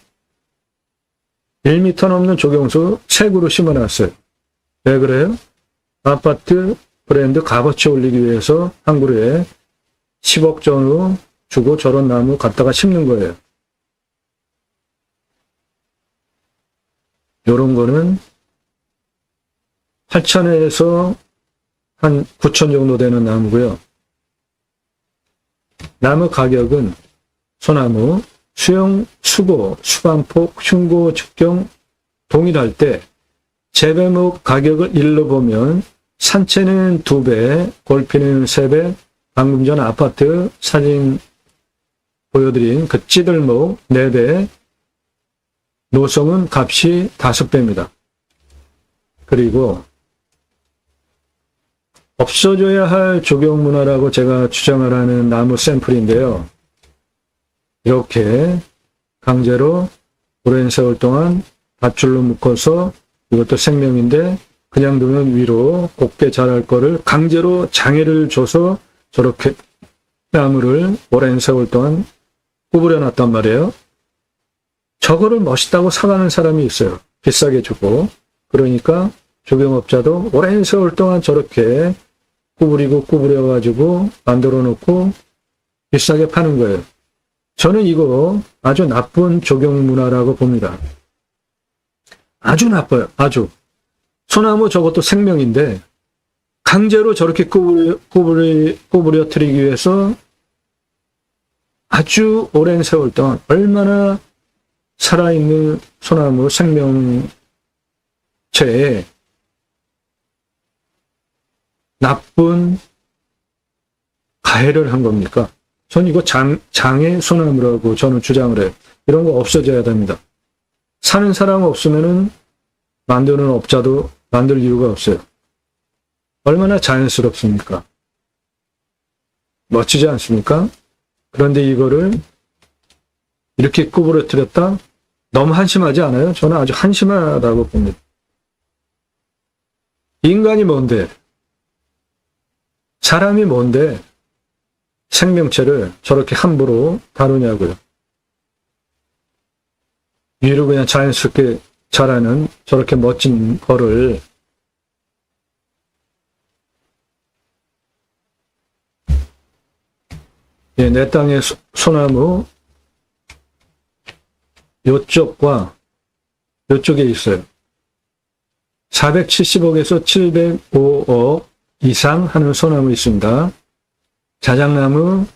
1m 넘는 조경수 새 그루 심어놨어요. 왜 그래요? 아파트 브랜드 값어치 올리기 위해서 한 그루에 10억 정도 주고 저런 나무 갖다가 심는 거예요. 요런 거는 8천에서 한 9천 정도 되는 나무고요. 나무 가격은 소나무, 수영, 수고, 수반폭, 흉고, 직경 동일할 때 재배목 가격을 일러 보면 산채는 2배, 골피는 3배, 방금 전 아파트 사진 보여드린 그 찌들목 4배, 노성은 값이 5배입니다. 그리고 없어져야 할 조경문화라고 제가 주장을 하는 나무 샘플인데요. 이렇게 강제로 오랜 세월 동안 밧줄로 묶어서 이것도 생명인데 그냥 두면 위로 곱게 자랄 거를 강제로 장애를 줘서 저렇게 나무를 오랜 세월 동안 구부려 놨단 말이에요. 저거를 멋있다고 사가는 사람이 있어요. 비싸게 주고. 그러니까 조경업자도 오랜 세월 동안 저렇게 구부려가지고 만들어 놓고 비싸게 파는 거예요. 저는 이거 아주 나쁜 조경문화라고 봅니다. 아주 나빠요. 아주. 소나무 저것도 생명인데 강제로 저렇게 구부려뜨리기 위해서 아주 오랜 세월 동안 얼마나 살아있는 소나무 생명체에 나쁜 가해를 한 겁니까? 전 이거 장애 소나무라고 저는 주장을 해요. 이런 거 없어져야 됩니다. 사는 사람 없으면은 만드는 업자도 만들 이유가 없어요. 얼마나 자연스럽습니까? 멋지지 않습니까? 그런데 이거를 이렇게 구부러뜨렸다? 너무 한심하지 않아요? 저는 아주 한심하다고 봅니다. 인간이 뭔데? 사람이 뭔데? 생명체를 저렇게 함부로 다루냐고요. 위로 그냥 자연스럽게 자라는 저렇게 멋진 거를 예, 내 땅의 소나무 요쪽과 요쪽에 있어요. 470억에서 705억 이상 하는 소나무 있습니다. 자작나무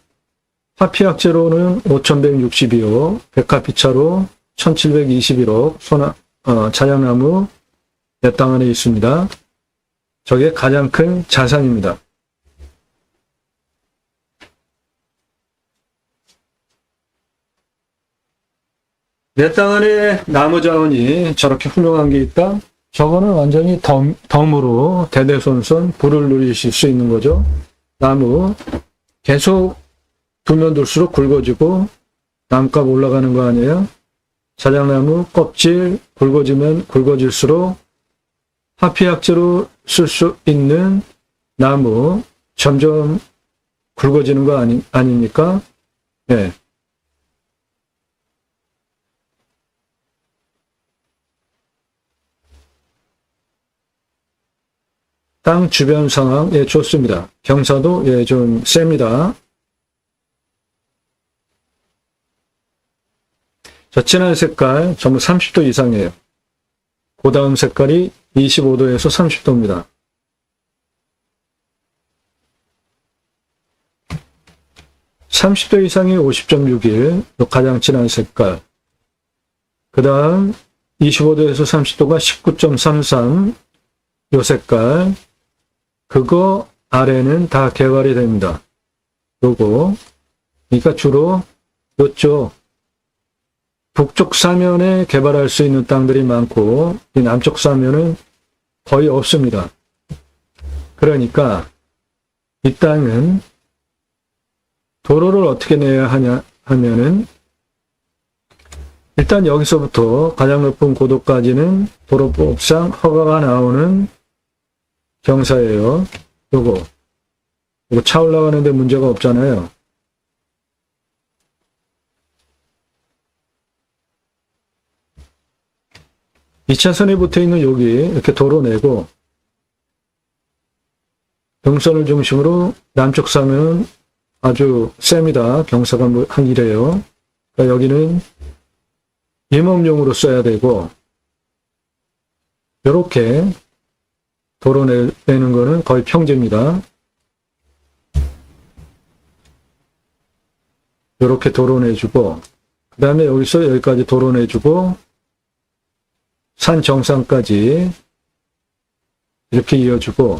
화피약재로는 5162억, 백화피차로 1721억 자작나무 내 땅 안에 있습니다. 저게 가장 큰 자산입니다. 내 땅 안에 나무 자원이 저렇게 훌륭한 게 있다? 저거는 완전히 덤으로 대대손손 불을 누리실 수 있는 거죠. 나무 계속 두면 둘수록 굵어지고 나무값 올라가는 거 아니에요? 자작나무 껍질 굵어지면 굵어질수록 화피약재로 쓸 수 있는 나무 점점 굵어지는 거 아닙니까? 네. 땅 주변 상황, 예, 좋습니다. 경사도, 예, 좀 셉니다. 자, 진한 색깔, 전부 30도 이상이에요. 그 다음 색깔이 25도에서 30도입니다. (30도) 이상이 50.61, 가장 진한 색깔. 그 다음 25도에서 30도가 19.33, 요 색깔. 그거 아래는 다 개발이 됩니다. 요거. 그러니까 주로 요쪽 북쪽 사면에 개발할 수 있는 땅들이 많고 이 남쪽 사면은 거의 없습니다. 그러니까 이 땅은 도로를 어떻게 내야 하냐 하면은 일단 여기서부터 가장 높은 고도까지는 도로법상 허가가 나오는 경사예요. 요거 차 올라가는데 문제가 없잖아요. 이 차선에 붙어있는 여기 이렇게 도로 내고 경선을 중심으로 남쪽 사면은 아주 셉니다. 경사가 한 이래요. 그러니까 여기는 임업용으로 써야 되고 이렇게 도로 내는 거는 거의 평지입니다. 이렇게 도로 내주고 그 다음에 여기서 여기까지 도로 내주고 산 정상까지 이렇게 이어주고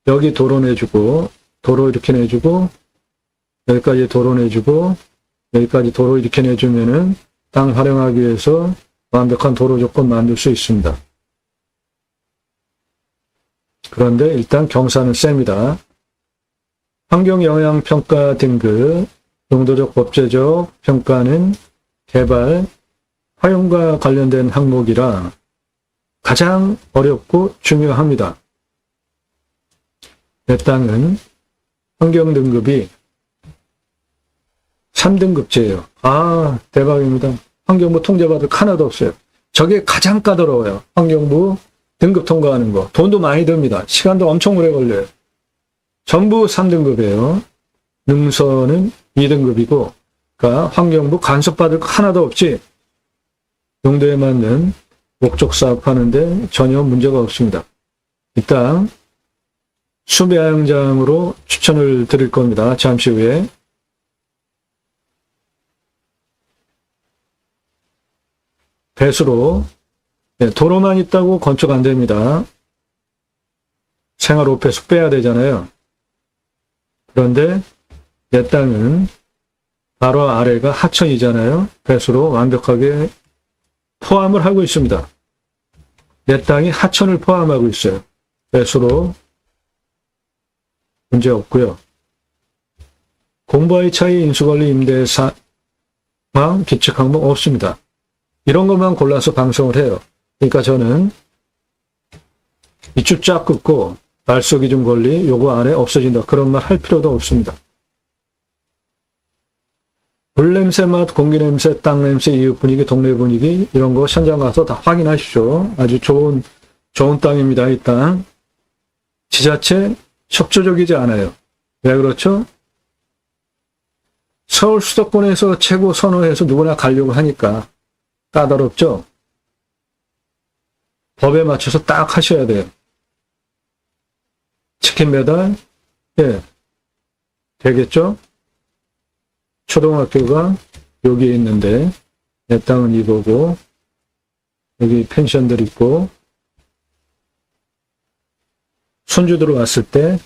여기 도로 내주고 도로 이렇게 내주고 여기까지 도로 내주고 여기까지 도로 이렇게 내주면은 땅 활용하기 위해서 완벽한 도로 조건 만들 수 있습니다. 그런데 일단 경사는 셉니다. 환경영향평가 등급, 용도적 법제적 평가는 개발, 활용과 관련된 항목이라 가장 어렵고 중요합니다. 내 땅은 환경등급이 3등급제예요. 아, 대박입니다. 환경부 통제받을 거 하나도 없어요. 저게 가장 까다로워요. 환경부 등급 통과하는 거. 돈도 많이 듭니다. 시간도 엄청 오래 걸려요. 전부 3등급이에요. 능선은 2등급이고, 그러니까 환경부 간섭받을 거 하나도 없지. 용도에 맞는 목적 사업하는데 전혀 문제가 없습니다. 일단 수배양장으로 추천을 드릴 겁니다. 잠시 후에. 배수로, 네, 도로만 있다고 건축 안 됩니다. 생활 오폐수 빼야 되잖아요. 그런데 내 땅은 바로 아래가 하천이잖아요. 배수로 완벽하게 포함을 하고 있습니다. 내 땅이 하천을 포함하고 있어요. 배수로 문제 없고요. 공부와의 차이, 인수관리, 임대사항, 규칙 항목 없습니다. 이런 것만 골라서 방송을 해요. 그러니까 저는 이쪽 쫙 긋고 말소기준 권리 요거 안에 없어진다. 그런 말 할 필요도 없습니다. 불냄새, 맛, 공기 냄새, 땅 냄새, 이웃 분위기, 동네 분위기 이런 거 현장 가서 다 확인하십시오. 아주 좋은 땅입니다. 이 땅. 지자체 협조적이지 않아요. 왜 그렇죠? 서울 수도권에서 최고 선호해서 누구나 가려고 하니까 까다롭죠? 법에 맞춰서 딱 하셔야 돼요. 치킨 배달, 예, 되겠죠? 초등학교가 여기에 있는데, 내 땅은 이거고, 여기 펜션들 있고, 손주 들어왔을 때,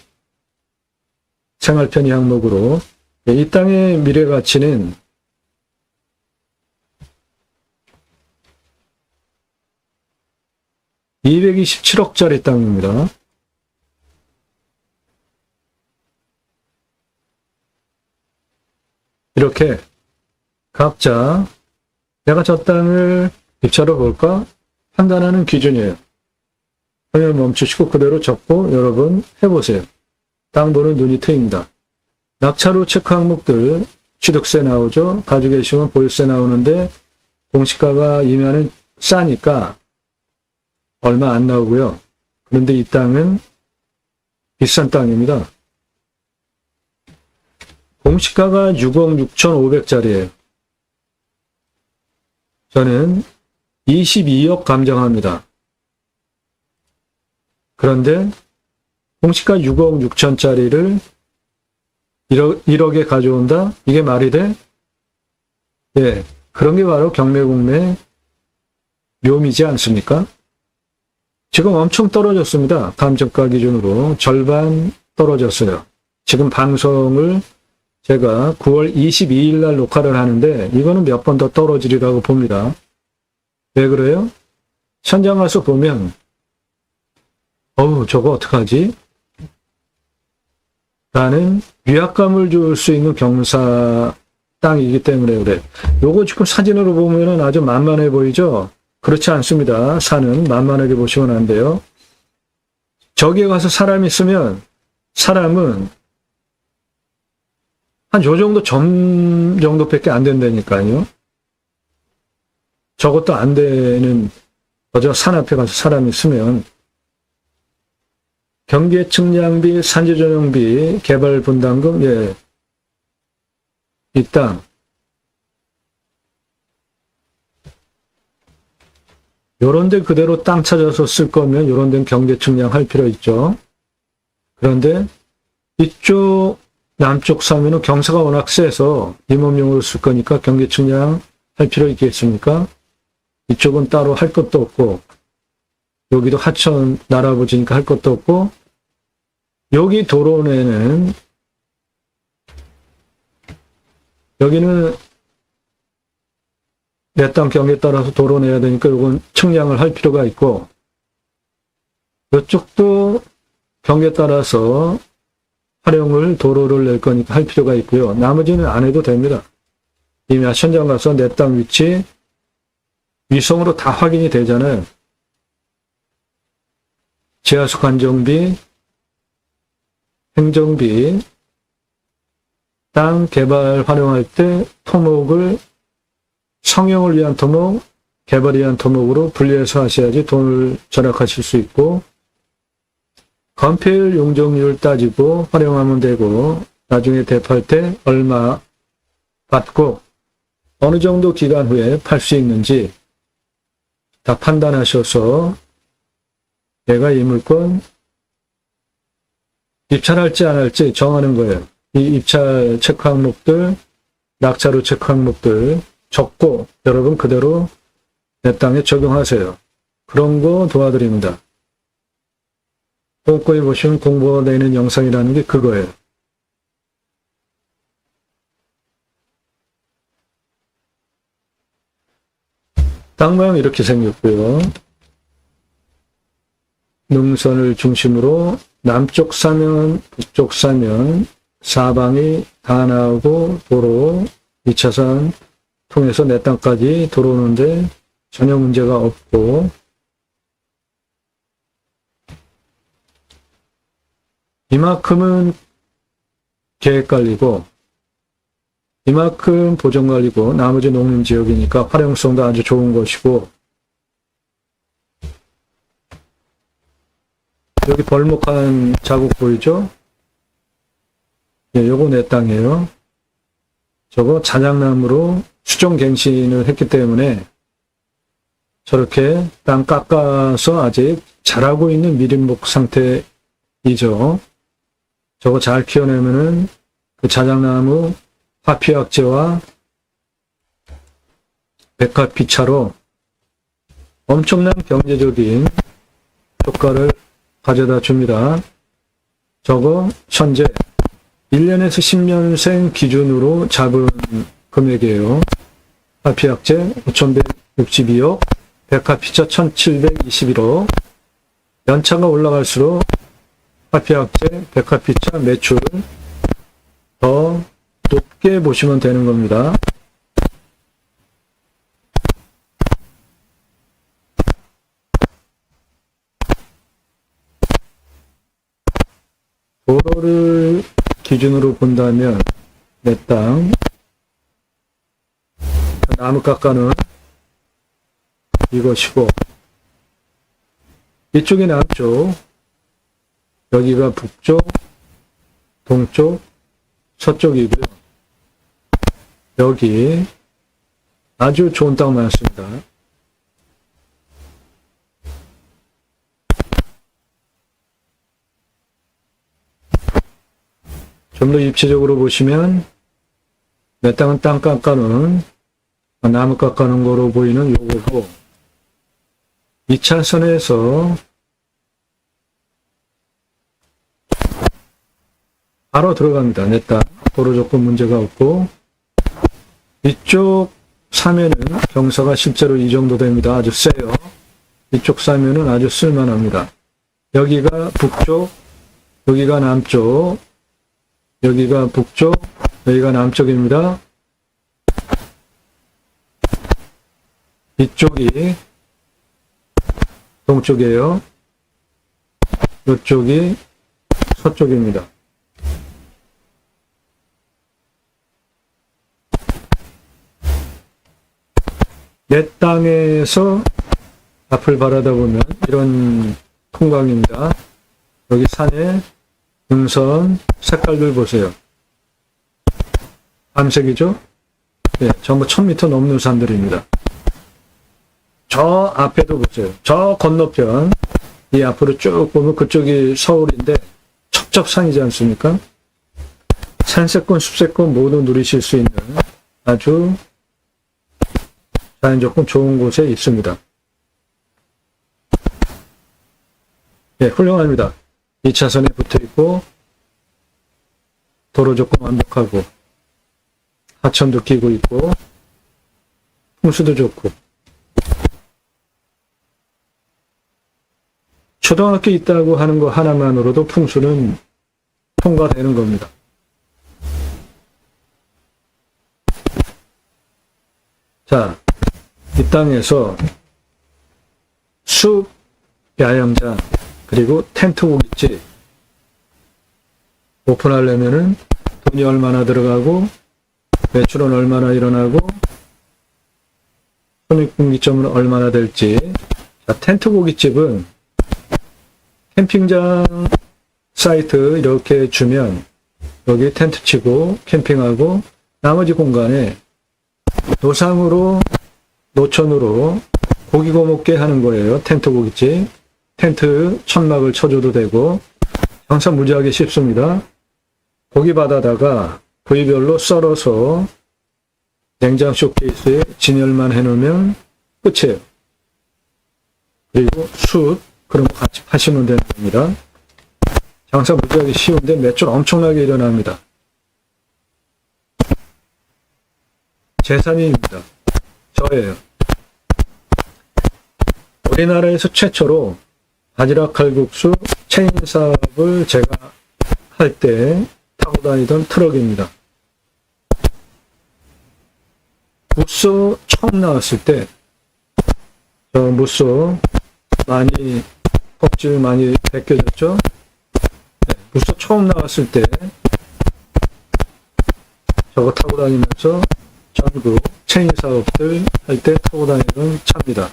생활 편의 항목으로, 이 땅의 미래 가치는 227억짜리 땅입니다. 이렇게 각자 내가 저 땅을 입찰로 볼까 판단하는 기준이에요. 화면 멈추시고 그대로 적고 여러분 해보세요. 땅 보는 눈이 트입니다. 낙찰후 체크 항목들 취득세 나오죠. 가지고 계시면 보유세 나오는데 공시가가 이면은 싸니까 얼마 안 나오고요. 그런데 이 땅은 비싼 땅입니다. 공시가가 6억 6,500짜리예요. 저는 22억 감정합니다. 그런데 공시가 6억 6천짜리를 1억에 가져온다? 이게 말이 돼? 예, 그런 게 바로 경매공매 묘미지 않습니까? 지금 엄청 떨어졌습니다. 감정가 기준으로 절반 떨어졌어요. 지금 방송을 제가 9월 22일 날 녹화를 하는데 이거는 몇 번 더 떨어지리라고 봅니다. 왜 그래요? 현장 가서 보면 저거 어떡하지? 라는 위압감을 줄 수 있는 경사 땅이기 때문에 그래. 요거 지금 사진으로 보면은 아주 만만해 보이죠? 그렇지 않습니다. 산은 만만하게 보시면 안 돼요. 저기에 가서 사람이 있으면 사람은 한 요 정도 점 정도밖에 안 된다니까요. 저것도 안 되는 거죠. 산 앞에 가서 사람이 있으면. 경계 측량비, 산지 전용비, 개발 분담금, 예. 이 땅. 요런 데 그대로 땅 찾아서 쓸 거면 요런 데는 경계 측량할 필요 있죠. 그런데 이쪽 남쪽 사면은 경사가 워낙 세서 임업용으로 쓸 거니까 경계 측량 할 필요 있겠습니까? 이쪽은 따로 할 것도 없고 여기도 하천 날아버지니까 할 것도 없고 여기 도로내는 여기는 내 땅 경계에 따라서 도로 내야 되니까 이건 측량을 할 필요가 있고 이쪽도 경계에 따라서 활용을 도로를 낼 거니까 할 필요가 있고요. 나머지는 안 해도 됩니다. 이미 현장 가서 내 땅 위치 위성으로 다 확인이 되잖아요. 지하수 관정비, 행정비, 땅 개발 활용할 때 토목을 성형을 위한 토목, 개발을 위한 토목으로 분리해서 하셔야지 돈을 절약하실 수 있고 건폐율 용적률 따지고 활용하면 되고 나중에 대파할 때 얼마 받고 어느 정도 기간 후에 팔 수 있는지 다 판단하셔서 내가 이 물건 입찰할지 안 할지 정하는 거예요. 이 입찰 체크 항목들, 낙찰후 체크 항목들 적고 여러분 그대로 내 땅에 적용하세요. 그런 거 도와드립니다. 꼼꼼히 보시면 공부가 되는 영상이라는 게 그거예요. 땅 모양 이렇게 생겼고요. 능선을 중심으로 남쪽 사면, 북쪽 사면, 사방이 다 나오고 도로 2차선 통해서 내 땅까지 들어오는데 전혀 문제가 없고, 이만큼은 계획관리고 이만큼 보전관리고 나머지 농림지역이니까 활용성도 아주 좋은 것이고, 여기 벌목한 자국 보이죠? 예, 요거 내 땅이에요. 저거 자작나무로 수종갱신을 했기 때문에 저렇게 땅 깎아서 아직 자라고 있는 미린목 상태이죠. 저거 잘 키워내면은 그 자작나무 화피약재와 백합비차로 엄청난 경제적인 효과를 가져다 줍니다. 저거 현재 1년에서 10년생 기준으로 잡은 금액이에요. 화피약재 5,162억, 백합비차 1,721억. 연차가 올라갈수록 화피약재, 백합비차 매출 더 높게 보시면 되는 겁니다. 도로를 기준으로 본다면 내 땅, 나무 깎아는 이것이고, 이쪽이 남쪽, 여기가 북쪽, 동쪽, 서쪽이고요. 여기 아주 좋은 땅 많습니다. 좀 더 입체적으로 보시면 내 땅은 땅 깎아는 나무 깎아는 거로 보이는 요거고, 2차선에서 바로 들어갑니다. 내 땅 도로 조건 문제가 없고, 이쪽 사면은 경사가 실제로 이 정도 됩니다. 아주 세요. 이쪽 사면은 아주 쓸만합니다. 여기가 북쪽, 여기가 남쪽, 여기가 북쪽, 여기가 남쪽입니다. 이쪽이 동쪽이에요. 이쪽이 서쪽입니다. 내 땅에서 앞을 바라다보면 이런 풍광입니다. 여기 산에 능선 색깔들 보세요. 밤색이죠? 네, 전부 1000m 넘는 산들입니다. 저 앞에도 보세요. 저 건너편, 이 앞으로 쭉 보면 그쪽이 서울인데 첩첩산이지 않습니까? 산세권, 숲세권 모두 누리실 수 있는 아주 자연조건 좋은 곳에 있습니다. 네, 훌륭합니다. 2차선에 붙어있고 도로 조건 완벽하고 하천도 끼고 있고 풍수도 좋고, 초등학교 있다고 하는 거 하나만으로도 풍수는 통과되는 겁니다. 자, 이 땅에서 숲 야영장 그리고 텐트 고깃집 오픈하려면은 돈이 얼마나 들어가고 매출은 얼마나 일어나고 손익분기점은 얼마나 될지. 자, 텐트 고깃집은 캠핑장 사이트 이렇게 주면 여기 텐트 치고 캠핑하고 나머지 공간에 노상으로 노천으로 고기 구워 먹게 하는 거예요. 텐트 고깃집. 텐트 천막을 쳐줘도 되고 장사 무지하게 쉽습니다. 고기 받아다가 부위별로 썰어서 냉장 쇼케이스에 진열만 해놓으면 끝이에요. 그리고 숯 그런 거 같이 파시면 되는 겁니다. 장사 무지하게 쉬운데 매출 엄청나게 일어납니다. 재산입니다. 저예요. 우리나라에서 최초로 바지락 칼국수 체인 사업을 제가 할 때 타고 다니던 트럭입니다. 무쏘 처음 나왔을 때, 무쏘 많이, 껍질 많이 벗겨졌죠? 네, 무쏘 처음 나왔을 때, 저거 타고 다니면서 전국 체인 사업들 할 때 타고 다니던 차입니다.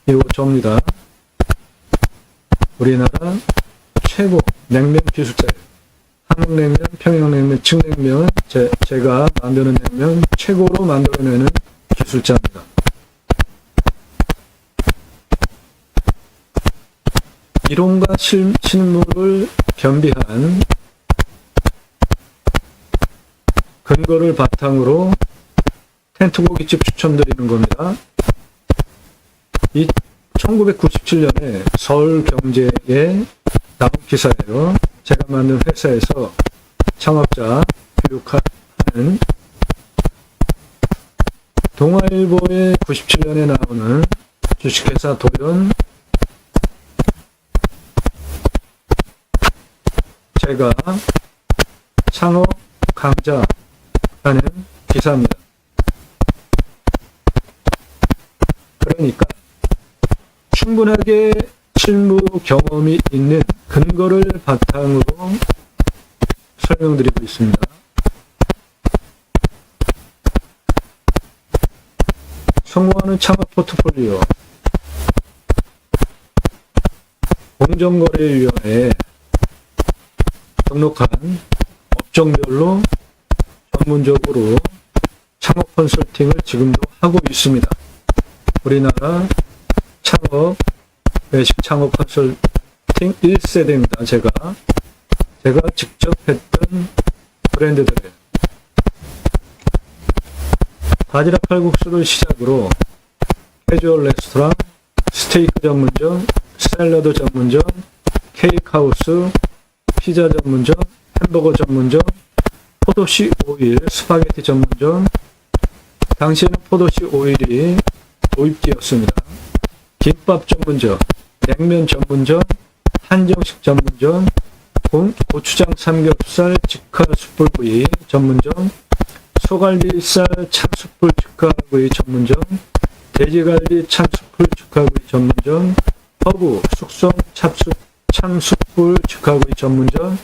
이거 접니다. 우리나라 최고 냉면 기술자예요. 한국냉면, 평양냉면, 칡냉면, 제가 만드는 냉면 최고로 만들어내는 기술자입니다. 이론과 실물을 겸비한 근거를 바탕으로 텐트고깃집 추천드리는 겁니다. 이 1997년에 서울경제에 나온 기사예요. 제가 만든 회사에서 창업자 교육하는 동아일보에 97년에 나오는 주식회사 도연, 제가 창업 강자라는 기사입니다. 그러니까 충분하게 실무 경험이 있는 근거를 바탕으로 설명드리고 있습니다. 성공하는 창업 포트폴리오, 공정거래위원회에 등록한 업종별로 전문적으로 창업 컨설팅을 지금도 하고 있습니다. 우리나라 창업, 외식 창업 컨설팅 1세대입니다. 제가 직접 했던 브랜드들이에요. 바지락 칼국수를 시작으로 캐주얼 레스토랑, 스테이크 전문점, 샐러드 전문점, 케이크하우스, 피자 전문점, 햄버거 전문점, 포도씨 오일, 스파게티 전문점, 당시에는 포도씨 오일이 도입되었습니다. 김밥 전문점, 냉면 전문점, 한정식 전문점, 고추장 삼겹살 직화 숯불구이 전문점, 소갈비살 참숯불 직화구이 전문점, 돼지갈비 참숯불 직화구이 전문점, 허브 숙성 참숯불 직화구이 전문점,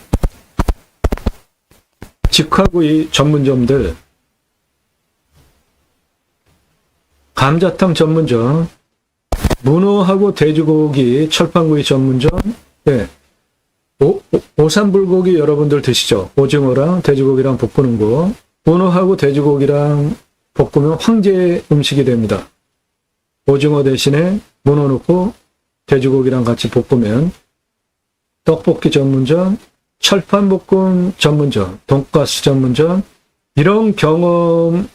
직화구이 전문점들, 감자탕 전문점, 문어하고 돼지고기 철판구이 전문점, 네. 오삼불고기 여러분들 드시죠? 오징어랑 돼지고기랑 볶는 거. 문어하고 돼지고기랑 볶으면 황제 음식이 됩니다. 오징어 대신에 문어 넣고 돼지고기랑 같이 볶으면 떡볶이 전문점, 철판볶음 전문점, 돈가스 전문점, 이런 경험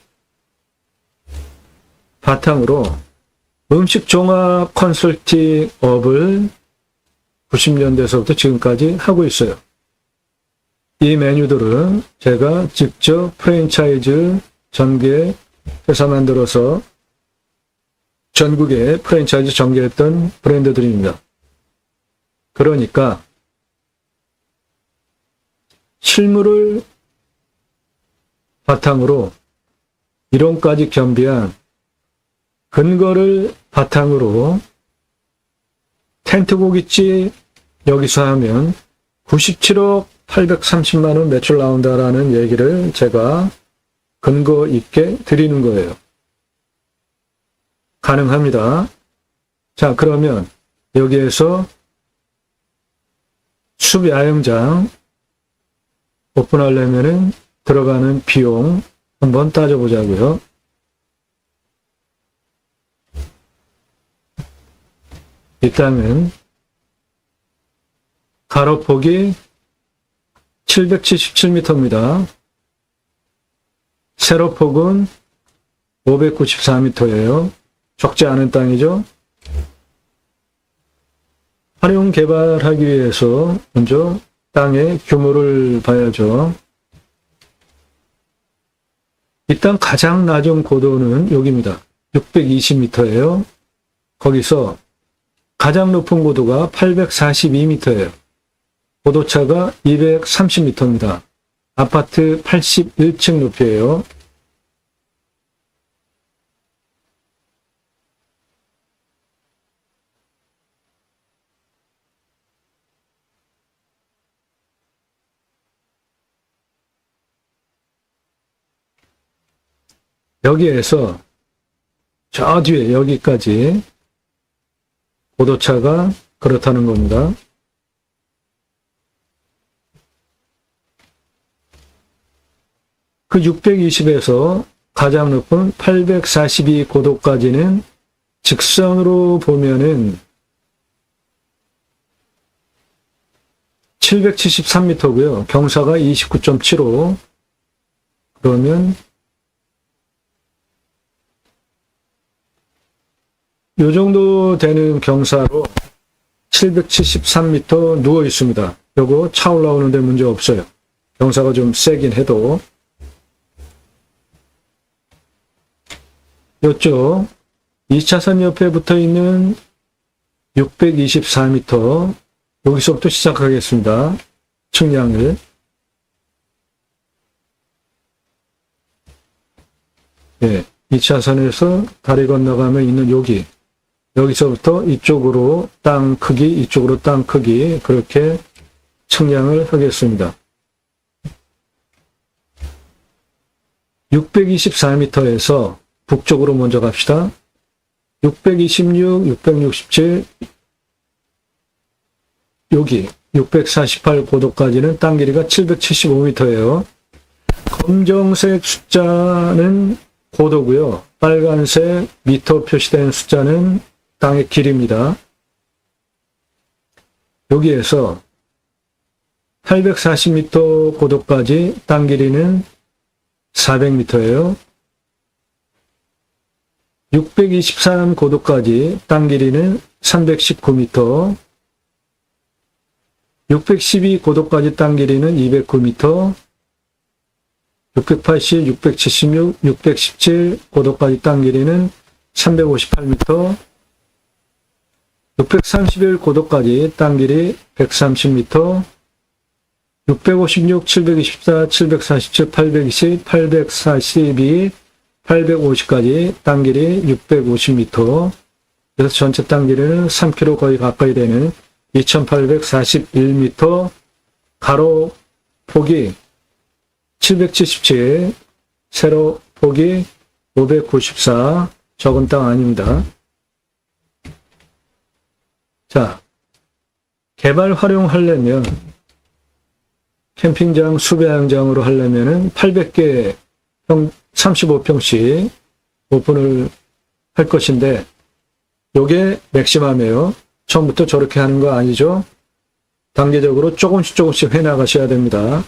바탕으로 음식 종합 컨설팅 업을 90년대서부터 지금까지 하고 있어요. 이 메뉴들은 제가 직접 프랜차이즈 전개 회사 만들어서 전국에 프랜차이즈 전개했던 브랜드들입니다. 그러니까 실물을 바탕으로 이론까지 겸비한 근거를 바탕으로 텐트고깃집 여기서 하면 97억 830만 원 매출 나온다라는 얘기를 제가 근거 있게 드리는 거예요. 가능합니다. 자, 그러면 여기에서 숲 야영장 오픈하려면은 들어가는 비용 한번 따져보자고요. 일단은 가로폭이 777m입니다. 세로폭은 594m예요. 적지 않은 땅이죠. 활용 개발하기 위해서 먼저 땅의 규모를 봐야죠. 이 땅 가장 낮은 고도는 여기입니다. 620m예요. 거기서 가장 높은 고도가 842m예요. 고도차가 230m입니다. 아파트 81층 높이에요. 여기에서 저 뒤에 여기까지 고도차가 그렇다는 겁니다. 그 620에서 가장 높은 842 고도까지는 직선으로 보면은 773m고요. 경사가 29.75. 그러면 요 정도 되는 경사로 773m 누워 있습니다. 요거 차 올라오는데 문제 없어요. 경사가 좀 세긴 해도. 요쪽 2차선 옆에 붙어 있는 624m, 여기서부터 시작하겠습니다. 측량을. 예, 2차선에서 다리 건너가면 있는 여기서부터 이쪽으로 땅 크기, 이쪽으로 땅 크기, 그렇게 측량을 하겠습니다. 624m에서 북쪽으로 먼저 갑시다. 626, 667, 여기 648 고도까지는 땅 길이가 775m예요. 검정색 숫자는 고도고요. 빨간색 미터 표시된 숫자는 땅의 길이입니다. 여기에서 840m 고도까지 땅 길이는 400m예요. 623 고도까지 땅 길이는 319m, 612 고도까지 땅 길이는 209m, 680, 676, 617 고도까지 땅 길이는 358m, 631 고도까지 땅 길이 130m, 656, 724, 747, 820, 842, 850까지 땅 길이 650m. 그래서 전체 땅 길이는 3km 거의 가까이 되는 2841m. 가로 폭이 777, 세로 폭이 594. 적은 땅 아닙니다. 자, 개발 활용하려면 캠핑장 수배양장으로 하려면은 800개 35평씩 오픈을 할 것인데, 요게 맥시멈이에요. 처음부터 저렇게 하는 거 아니죠? 단계적으로 조금씩 해나가셔야 됩니다.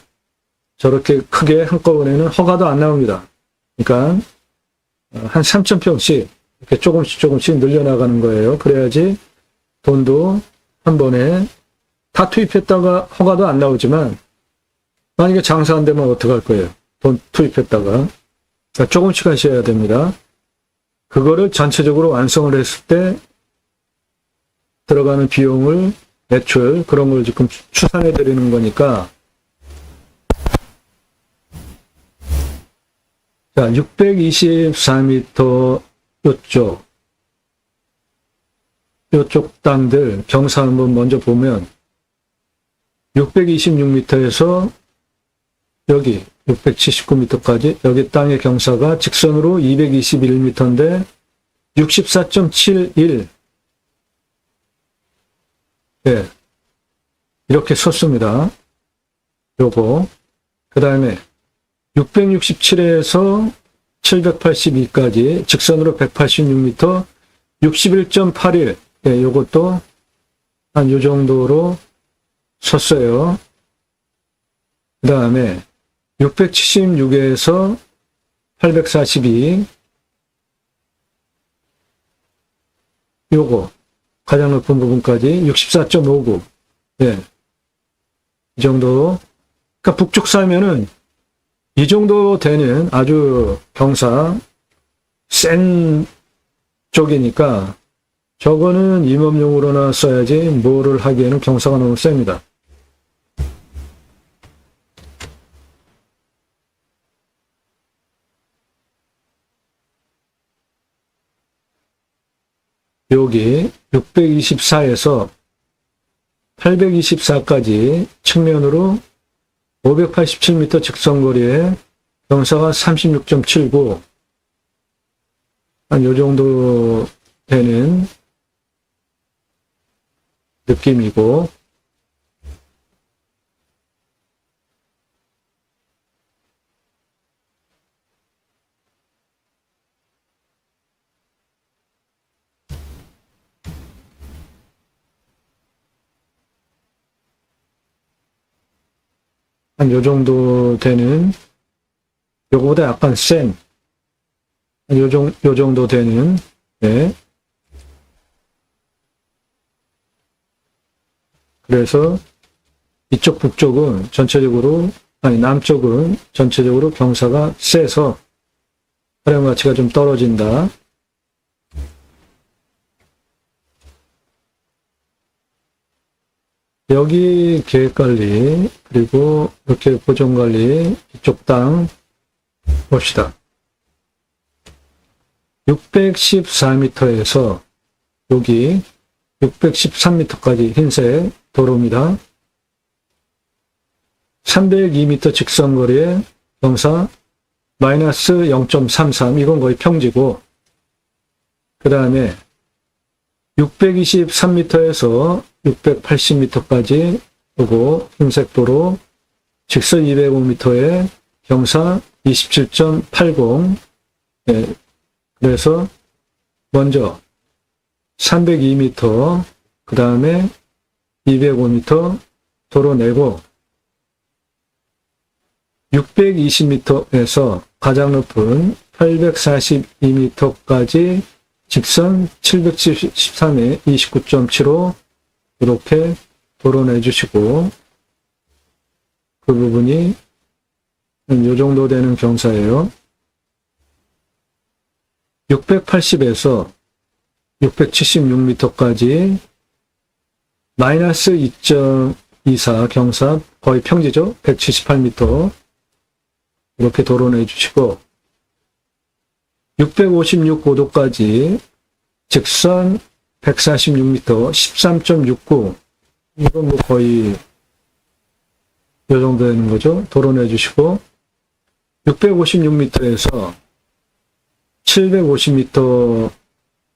저렇게 크게 한꺼번에는 허가도 안 나옵니다. 그러니까 한 3,000평씩 이렇게 조금씩 늘려나가는 거예요. 그래야지 돈도 한 번에 다 투입했다가 허가도 안 나오지만, 만약에 장사 안 되면 어떡할 거예요? 돈 투입했다가. 그러니까 조금씩 하셔야 됩니다. 그거를 전체적으로 완성을 했을 때 들어가는 비용을, 매출, 그런 걸 지금 추산해 드리는 거니까. 자, 624m 요쪽 땅들 경사 한번 먼저 보면 626m에서 여기 679m까지, 여기 땅의 경사가 직선으로 221m인데 64.71. 예. 이렇게 섰습니다. 요거. 그 다음에 667에서 782까지 직선으로 186m, 61.81. 예, 요것도 한 요 정도로 섰어요. 그 다음에 676에서 842, 요거 가장 높은 부분까지 64.59. 예, 이 정도. 그러니까 북쪽 사면은 이 정도 되는 아주 경사 센 북쪽이니까 저거는 임업용으로나 써야지 뭐를 하기에는 경사가 너무 셉니다. 여기 624에서 824까지 측면으로 587m 직선거리에 경사가 36.79, 한 요 정도 되는 느낌이고, 한 요 정도 되는, 요거보다 약간 센, 요 정도 되는, 네. 그래서 이쪽 북쪽은 전체적으로, 남쪽은 전체적으로 경사가 세서 촬영 가치가 좀 떨어진다. 여기 계획관리, 그리고 이렇게 보존관리, 이쪽 땅 봅시다. 614m에서 여기 613m까지 흰색 도로입니다. 302m 직선거리에 경사 마이너스 0.33, 이건 거의 평지고, 그 다음에 623m에서 680m까지 오고 흰색 도로 직선 205m에 경사 27.80. 네. 그래서 먼저 302m, 그 다음에 205m 도로 내고 620m에서 가장 높은 842m까지 직선 773에 29.75 이렇게 도로 내주시고, 그 부분이 이 정도 되는 경사예요. 680에서 676m까지 마이너스 2.24 경사, 거의 평지죠. 178m 이렇게 도로 내주시고, 656고도까지 직선 146m 13.69, 이건 뭐 거의 요 정도 되는 거죠. 도로 내주시고, 656m에서 750m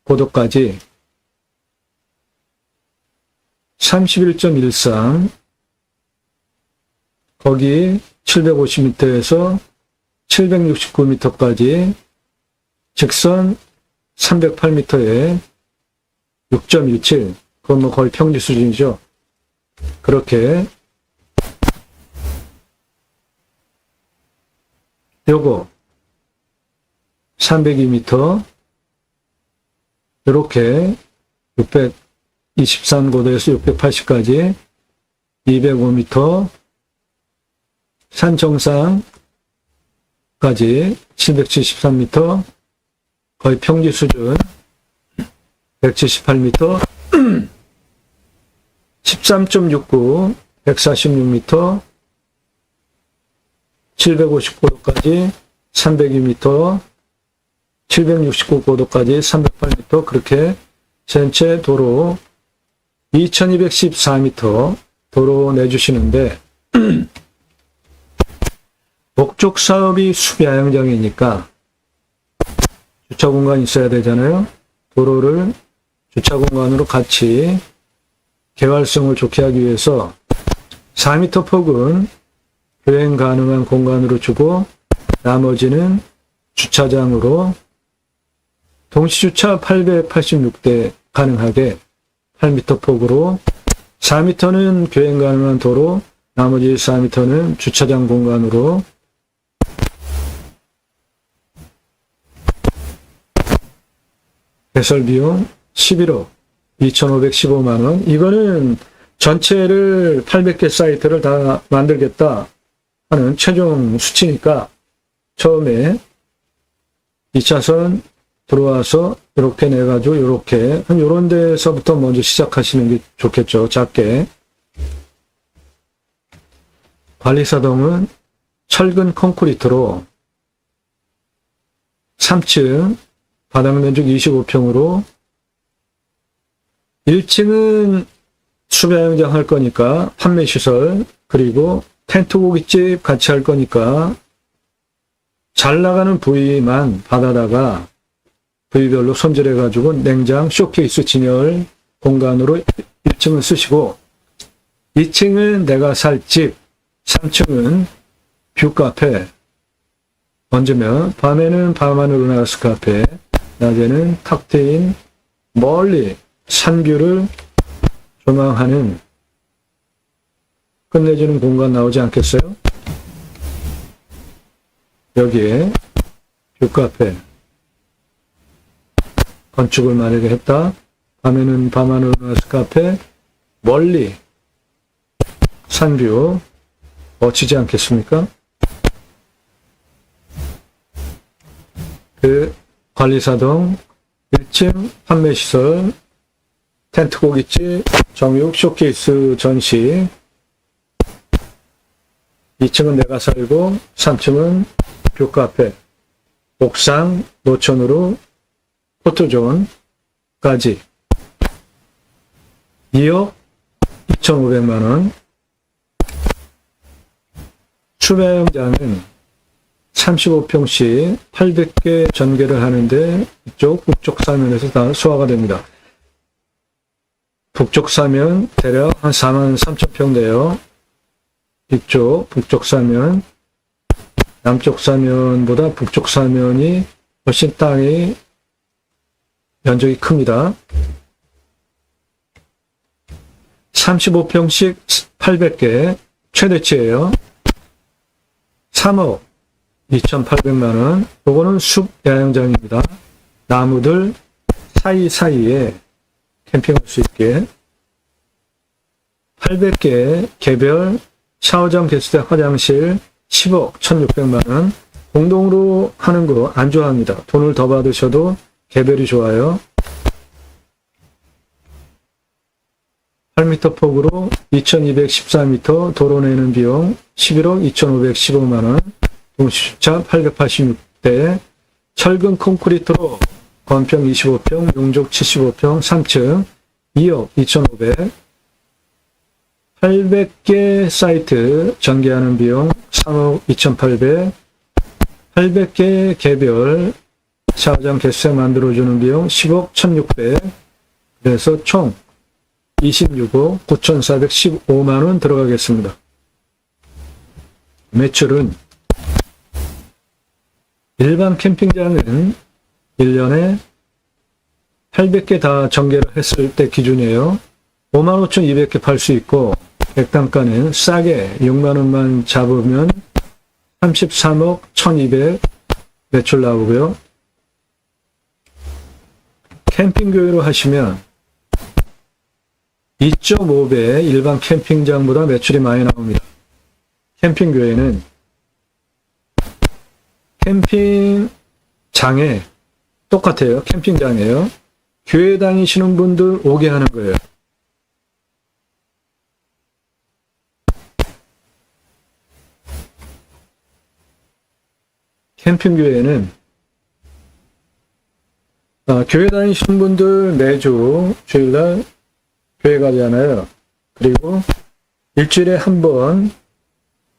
고도까지 31.13, 거기 750m에서 769m까지 직선 308m에 6.17, 그건 뭐 거의 평지 수준이죠. 그렇게 요거 302m 이렇게 623고도에서 680까지 205m 산 정상까지 773m 거의 평지 수준 178m 13.69 146m 750고도까지 302m 769고도까지 308m 그렇게 전체 도로 2214m 도로 내주시는데 목적 사업이 수비야영장이니까 주차 공간이 있어야 되잖아요. 도로를 주차 공간으로 같이 개활성을 좋게 하기 위해서 4m 폭은 교행 가능한 공간으로 주고 나머지는 주차장으로 동시주차 886대 가능하게 8m 폭으로 4m는 교행 가능한 도로, 나머지 4m는 주차장 공간으로 개설 비용 11억 2,515만원. 이거는 전체를 800개 사이트를 다 만들겠다 하는 최종 수치니까 처음에 2차선 들어와서 이렇게 내가지고 이렇게 한 요런 데서부터 먼저 시작하시는 게 좋겠죠. 작게. 관리사동은 철근 콘크리트로 3층 바닥 면적 25평으로 1층은 수배양장 할 거니까 판매시설, 그리고 텐트 고깃집 같이 할 거니까 잘 나가는 부위만 받아다가 부위별로 손질해가지고 냉장, 쇼케이스, 진열 공간으로 1층을 쓰시고 2층은 내가 살 집, 3층은 뷰카페, 언제면 밤에는 밤하늘로 나가스 카페, 낮에는 탁 트인 멀리 산뷰를 조망하는 끝내주는 공간 나오지 않겠어요? 여기에 뷰카페 건축을 만약에 했다. 밤에는 밤하늘로 나가스 카페, 멀리 산뷰 멋지지 않겠습니까? 그 관리사동 1층 판매시설, 텐트 고깃집, 정육, 쇼케이스 전시, 2층은 내가 살고 3층은 뷰카페, 옥상 노천으로 포토존까지 2억 2,500만원. 추배영장은 35평씩 800개 전개를 하는데 이쪽 북쪽 사면에서 다 소화가 됩니다. 북쪽 사면 대략 한 43,000평 돼요. 이쪽 북쪽 사면, 남쪽 사면보다 북쪽 사면이 훨씬 땅이 면적이 큽니다. 35평씩 800개 최대치예요. 3억 2,800만원. 요거는 숲 야영장입니다. 나무들 사이사이에 캠핑할 수 있게 800개 개별 샤워장, 게스트, 화장실 10억 1,600만원. 공동으로 하는 거 안 좋아합니다. 돈을 더 받으셔도 개별이 좋아요. 8m 폭으로 2,214m 도로 내는 비용 11억 2,515만원. 동시주차 886대, 철근 콘크리트로 건평 25평, 용적 75평, 3층 2억 2,500. 800개 사이트 전개하는 비용 3억 2,800. 800개 개별 샤워장 개수에 만들어주는 비용 10억 1,600. 그래서 총 26억 9,415만원 들어가겠습니다. 매출은 일반 캠핑장은 1년에 800개 다 전개를 했을 때 기준이에요. 55,200개 팔 수 있고 백단가는 싸게 6만원만 잡으면 33억 1,200 매출 나오고요. 캠핑교회로 하시면 2.5배 일반 캠핑장보다 매출이 많이 나옵니다. 캠핑교회는 캠핑장에 똑같아요. 캠핑장이에요. 교회 다니시는 분들 오게 하는 거예요. 캠핑교회는 교회 다니시는 분들 매주 주일날 교회 가잖아요. 그리고 일주일에 한 번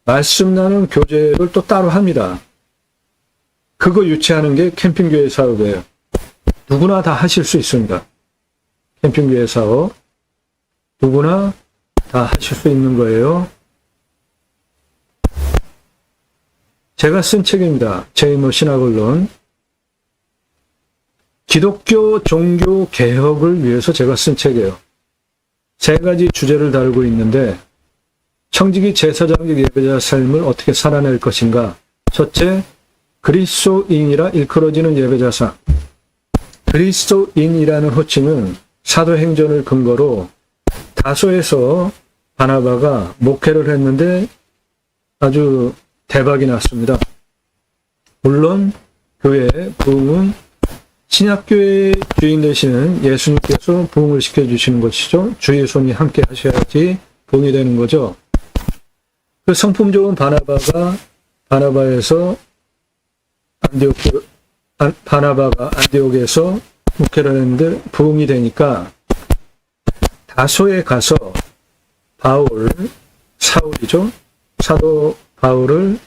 말씀 나누는 교제를 또 따로 합니다. 그거 유치하는 게 캠핑교회 사업이에요. 누구나 다 하실 수 있습니다. 캠핑교회 사업 누구나 다 하실 수 있는 거예요. 제가 쓴 책입니다. 제이모 신학언론. 기독교 종교 개혁을 위해서 제가 쓴 책이에요. 3가지 주제를 다루고 있는데 청지기 제사장적 예배자 삶을 어떻게 살아낼 것인가. 첫째, 그리스도인이라 일컬어지는 예배자상. 그리스도인이라는 호칭은 사도행전을 근거로 다소에서 바나바가 목회를 했는데 아주 대박이 났습니다. 물론 교회의 부흥은 신약교회의 주인 되시는 예수님께서 부흥을 시켜주시는 것이죠. 주의 손이 함께 하셔야지 부흥이 되는 거죠. 그 성품 좋은 바나바가 안디옥에서 목회를 했는데 부흥이 되니까 다소에 가서 사울이죠. 사도 바울을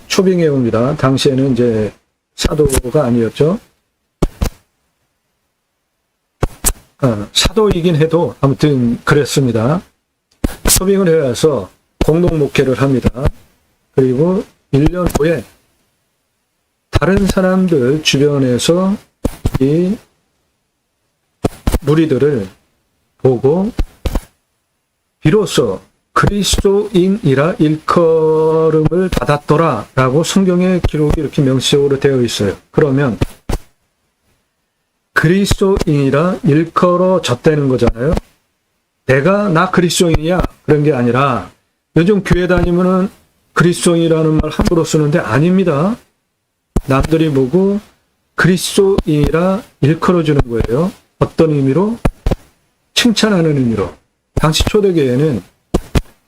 초빙해 옵니다. 당시에는 이제 사도가 아니었죠. 사도이긴 해도 아무튼 그랬습니다. 초빙을 해와서 공동 목회를 합니다. 그리고 1년 후에 다른 사람들 주변에서 이 무리들을 보고 비로소 그리스도인이라 일컬음을 받았더라 라고 성경의 기록이 이렇게 명시적으로 되어 있어요. 그러면 그리스도인이라 일컬어졌다는 거잖아요. 나 그리스도인이야 그런 게 아니라 요즘 교회 다니면은 그리스도인이라는 말 함부로 쓰는데 아닙니다. 남들이 보고 그리스도인이라 일컬어주는 거예요. 어떤 의미로? 칭찬하는 의미로. 당시 초대교회는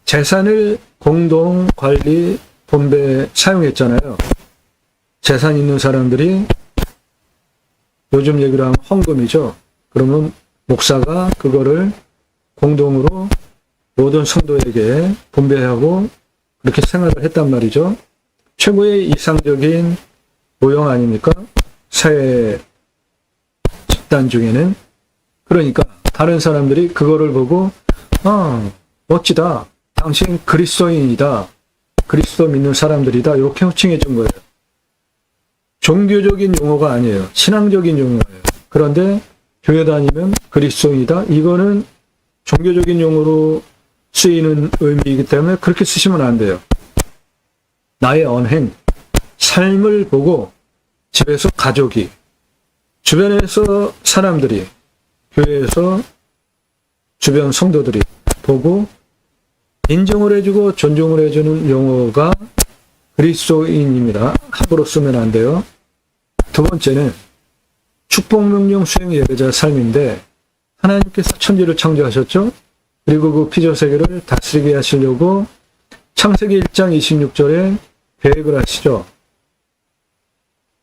재산을 공동 관리 본배에 사용했잖아요. 재산 있는 사람들이 요즘 얘기로 하면 헌금이죠. 그러면 목사가 그거를 공동으로 모든 성도에게 분배하고 그렇게 생활을 했단 말이죠. 최고의 이상적인 모형 아닙니까? 사회 집단 중에는. 그러니까 다른 사람들이 그거를 보고 멋지다. 당신 그리스도인이다. 그리스도 믿는 사람들이다. 이렇게 호칭해 준 거예요. 종교적인 용어가 아니에요. 신앙적인 용어예요. 그런데 교회 다니면 그리스도인이다. 이거는 종교적인 용어로 쓰이는 의미이기 때문에 그렇게 쓰시면 안 돼요. 나의 언행, 삶을 보고 집에서 가족이, 주변에서 사람들이, 교회에서 주변 성도들이 보고 인정을 해주고 존중을 해주는 용어가 그리스도인입니다. 함부로 쓰면 안 돼요. 두 번째는 축복명령 수행 예배자 삶인데 하나님께서 천지를 창조하셨죠. 그리고 그 피조세계를 다스리게 하시려고 창세기 1장 26절에 계획을 하시죠.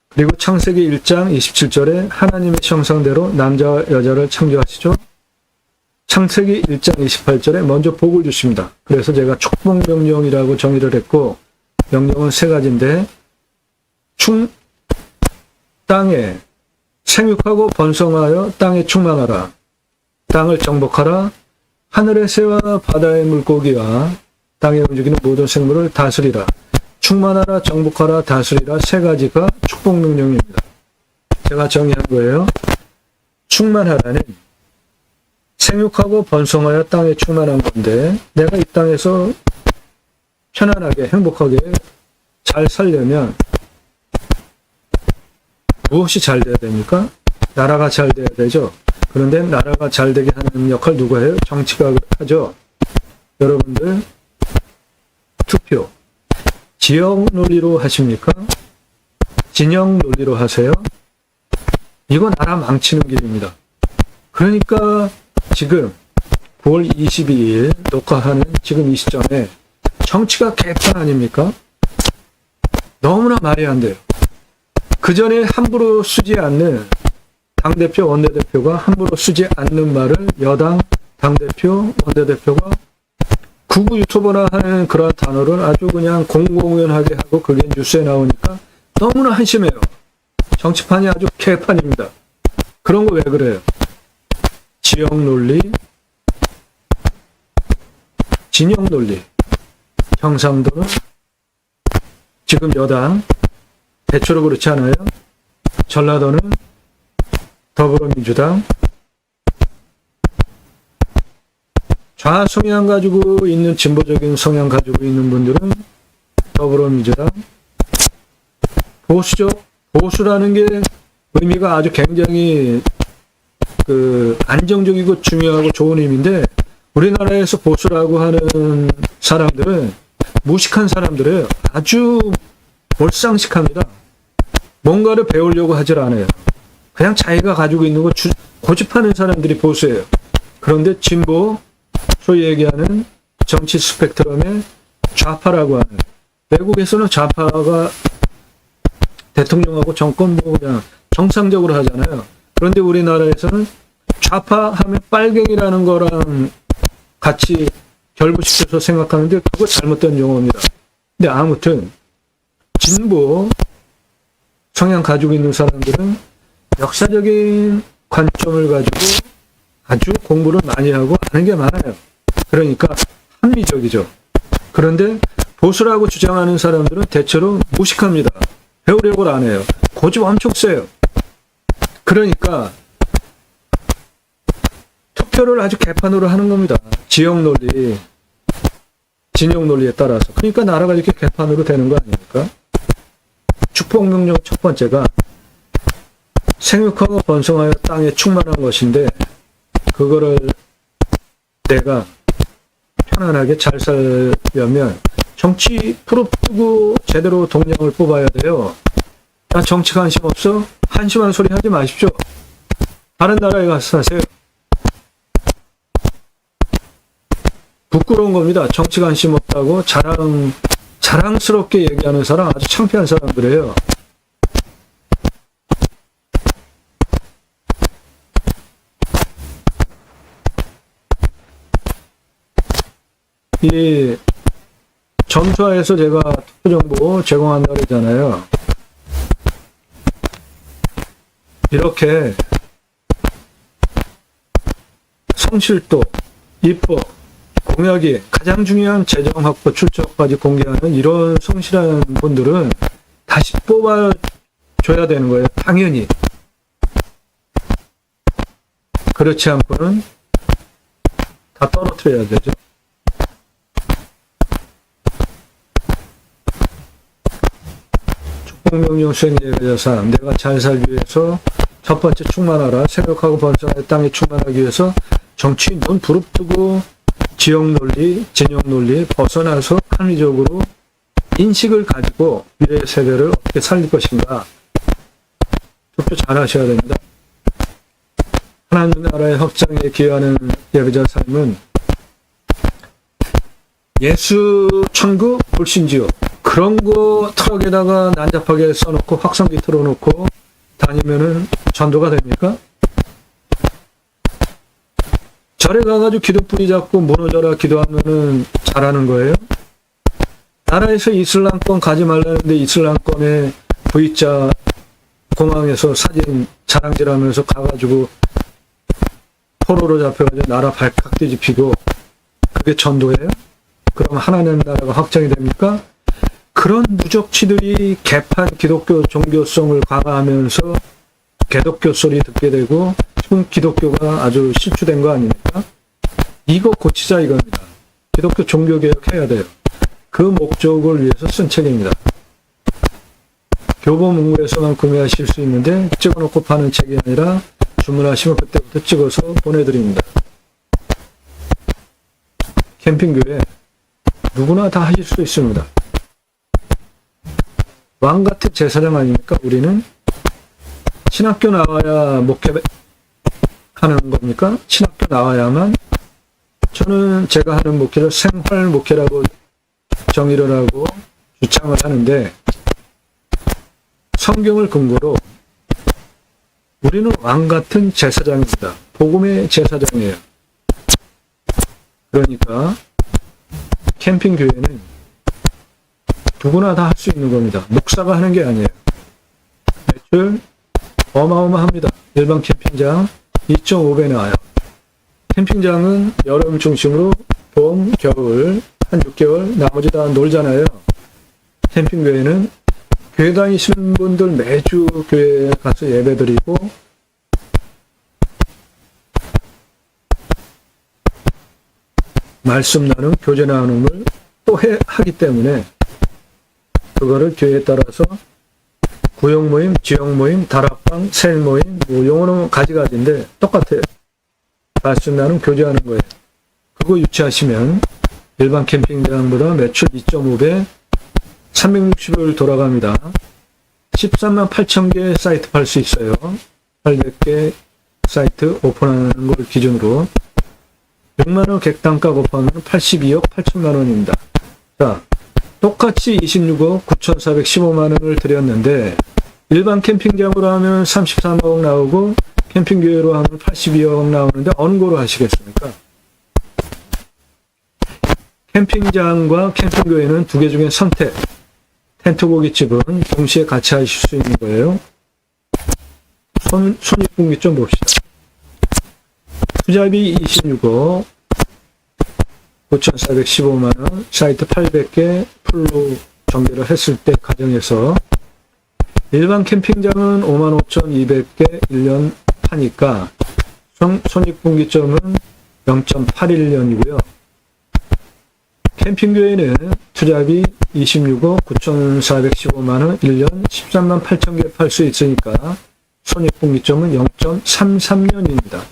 그리고 창세기 1장 27절에 하나님의 형상대로 남자와 여자를 창조하시죠. 창세기 1장 28절에 먼저 복을 주십니다. 그래서 제가 축복명령이라고 정의를 했고 명령은 세 가지인데 땅에 생육하고 번성하여 땅에 충만하라. 땅을 정복하라. 하늘의 새와 바다의 물고기와 땅에 움직이는 모든 생물을 다스리라. 충만하라, 정복하라, 다스리라. 세 가지가 축복명령입니다. 제가 정의한 거예요. 충만하라는 생육하고 번성하여 땅에 충만한 건데 내가 이 땅에서 편안하게 행복하게 잘 살려면 무엇이 잘 돼야 됩니까? 나라가 잘 돼야 되죠. 그런데 나라가 잘 되게 하는 역할 누가 해요? 정치가 하죠. 여러분들 투표 지역 논리로 하십니까? 진영 논리로 하세요? 이건 나라 망치는 길입니다. 그러니까 지금 9월 22일 녹화하는 지금 이 시점에 정치가 개판 아닙니까? 너무나 말이 안 돼요. 그 전에 함부로 쓰지 않는 당대표, 원내대표가 함부로 쓰지 않는 말을 여당 당대표, 원내대표가 구구 유튜버나 하는 그런 단어를 아주 그냥 공공연하게 하고 그게 뉴스에 나오니까 너무나 한심해요. 정치판이 아주 개판입니다. 그런 거 왜 그래요? 지역 논리, 진영 논리. 경상도는 지금 여당 대체로 그렇지 않아요? 전라도는 더불어민주당, 좌성향 가지고 있는 진보적인 성향 가지고 있는 분들은 더불어민주당, 보수라는 게 의미가 아주 굉장히 안정적이고 중요하고 좋은 의미인데 우리나라에서 보수라고 하는 사람들은 무식한 사람들이에요. 아주 몰상식합니다. 뭔가를 배우려고 하질 않아요. 그냥 자기가 가지고 있는 거 고집하는 사람들이 보수예요. 그런데 진보, 소위 얘기하는 정치 스펙트럼의 좌파라고 하는, 외국에서는 좌파가 대통령하고 정권 뭐 그냥 정상적으로 하잖아요. 그런데 우리나라에서는 좌파 하면 빨갱이라는 거랑 같이 결부시켜서 생각하는데 그거 잘못된 용어입니다. 근데 아무튼 진보 성향 가지고 있는 사람들은 역사적인 관점을 가지고 아주 공부를 많이 하고 아는 게 많아요. 그러니까 합리적이죠. 그런데 보수라고 주장하는 사람들은 대체로 무식합니다. 배우려고 안 해요. 고집 엄청 세요. 그러니까 투표를 아주 개판으로 하는 겁니다. 지역 논리, 진영 논리에 따라서. 그러니까 나라가 이렇게 개판으로 되는 거 아닙니까? 축복명령 첫 번째가 생육하고 번성하여 땅에 충만한 것인데, 그거를 내가 편안하게 잘 살려면 정치 풀어두고 제대로 동력을 뽑아야 돼요. 나 정치 관심 없어? 한심한 소리 하지 마십시오. 다른 나라에 가서 사세요. 부끄러운 겁니다. 정치 관심 없다고 자랑스럽게 얘기하는 사람 아주 창피한 사람들이에요. 이 점수화해서 제가 투표 정보 제공한다고 그러잖아요. 이렇게 성실도, 입법, 공약이 가장 중요한 재정 확보 출처까지 공개하는 이런 성실한 분들은 다시 뽑아줘야 되는 거예요. 당연히. 그렇지 않고는 다 떨어뜨려야 되죠. 축복명령 수행 예배자사, 내가 잘 살기 위해서 첫 번째 충만하라. 생각하고 번성하여 땅에 충만하기 위해서 정치 눈 부릅뜨고 지역 논리, 진영 논리에 벗어나서 합리적으로 인식을 가지고 미래 세대를 어떻게 살릴 것인가. 투표 잘 하셔야 됩니다. 하나님 나라의 확장에 기여하는 예배자 삶은 예수 천국 불신지요. 그런 거 트럭에다가 난잡하게 써놓고 확성기 틀어놓고 다니면은 전도가 됩니까? 절에 가가지고 기둥뿌리 잡고 무너져라 기도하면은 잘하는 거예요? 나라에서 이슬람권 가지 말라는데 이슬람권에 V자 공항에서 사진 자랑질하면서 가가지고 포로로 잡혀가지고 나라 발칵 뒤집히고 그게 전도예요? 그럼 하나님 나라가 확장이 됩니까? 그런 무적치들이 개판 기독교 종교성을 강화하면서 개독교 소리 듣게 되고 지금 기독교가 아주 실추된 거 아닙니까? 이거 고치자 이겁니다. 기독교 종교개혁해야 돼요. 그 목적을 위해서 쓴 책입니다. 교보문고에서만 구매하실 수 있는데 찍어놓고 파는 책이 아니라 주문하시면 그때부터 찍어서 보내드립니다. 캠핑교회 누구나 다 하실 수 있습니다. 왕같은 제사장 아닙니까? 우리는 신학교 나와야 목회하는 겁니까? 신학교 나와야만. 저는 제가 하는 목회를 생활 목회라고 정의를 하고 주창을 하는데, 성경을 근거로 우리는 왕같은 제사장입니다. 복음의 제사장이에요. 그러니까 캠핑교회는 누구나 다 할 수 있는 겁니다. 목사가 하는 게 아니에요. 매출 어마어마합니다. 일반 캠핑장 2.5배 나와요. 캠핑장은 여름 중심으로 봄, 겨울 한 6개월 나머지 다 놀잖아요. 캠핑교회는 교회 다니시는 분들 매주 교회에 가서 예배드리고 말씀 나눔, 교제 나눔을 또 하기 때문에 그거를 교회에 따라서 구역 모임, 지역 모임, 다락방, 셀 모임, 뭐 용어는 가지가지인데 똑같아요. 말씀 나눔, 교제하는 거예요. 그거 유치하시면 일반 캠핑장보다 매출 2.5배 360일 돌아갑니다. 13만 8천 개 사이트 팔 수 있어요. 800개 사이트 오픈하는 걸 기준으로 6만원 객단가 곱하면 82억 8천만 원입니다. 자, 똑같이 26억 9,415만원을 들였는데 일반 캠핑장으로 하면 33억 나오고 캠핑교회로 하면 82억 나오는데 어느 거로 하시겠습니까? 캠핑장과 캠핑교회는 두 개 중에 선택. 텐트 고깃집은 동시에 같이 하실 수 있는 거예요. 손익분기 좀 봅시다. 투자비 26억 9,415만원, 사이트 800개 풀로 전개를 했을 때 가정에서 일반 캠핑장은 55,200개 1년 하니까 손익분기점은 0.81년이고요. 캠핑교회는 투자비 26억 9,415만원 1년 13만 8천 개 팔 수 있으니까 손익분기점은 0.33년입니다.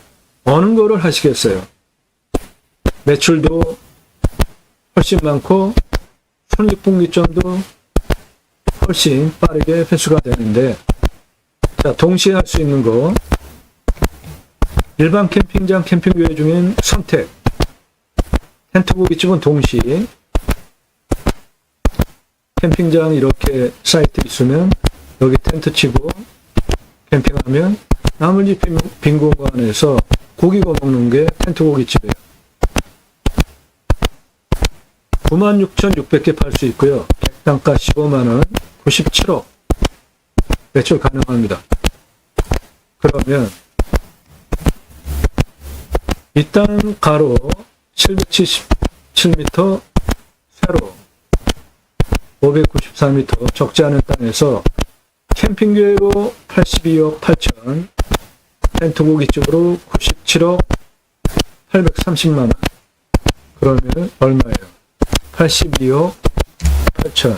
어느 거를 하시겠어요? 매출도 훨씬 많고 손익분기점도 훨씬 빠르게 회수가 되는데, 자, 동시에 할 수 있는 거 일반 캠핑장 캠핑교회 중엔 선택. 텐트 고깃집은 동시. 캠핑장 이렇게 사이트 있으면 여기 텐트 치고 캠핑하면 나머지 빈 공간에서 고기 구워 먹는 게 텐트 고깃집이에요. 96,600개 팔 수 있고요. 객단가 15만원 97억 매출 가능합니다. 그러면 이 땅 가로 777m, 세로 594m 적지 않은 땅에서 캠핑교회로 82억 8천, 텐트 고깃집으로 97억 830만원. 그러면 얼마예요? 82억 8천,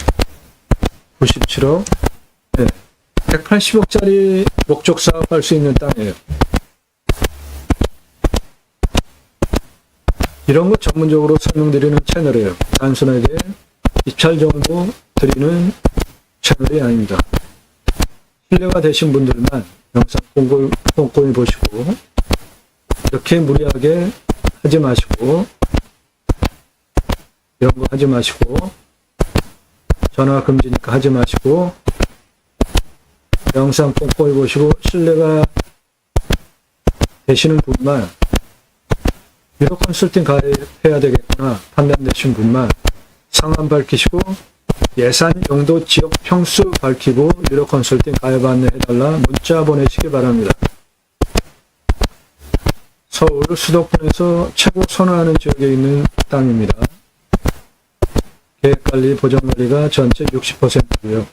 97억, 네, 180억짜리 목적 사업할 수 있는 땅이에요. 이런 거 전문적으로 설명드리는 채널이에요. 단순하게 입찰 정보 드리는 채널이 아닙니다. 신뢰가 되신 분들만 영상 꼼꼼히 보시고, 이렇게 무리하게 하지 마시고, 이런 거 하지 마시고, 전화 금지니까 하지 마시고, 영상 꼼꼼히 보시고 신뢰가 되시는 분만, 유료 컨설팅 가입해야 되겠구나 판단되신 분만 상황 밝히시고 예산, 용도, 지역, 평수 밝히고 유료 컨설팅 가입 안내해달라 문자 보내시기 바랍니다. 서울 수도권에서 최고 선호하는 지역에 있는 땅입니다. 계획관리, 보전관리가 전체 60%고요.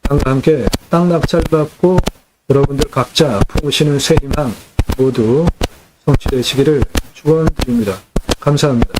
땅과 함께 땅 낙찰 받고 여러분들 각자 품으시는 새 희망 모두 성취되시기를 축원드립니다. 감사합니다.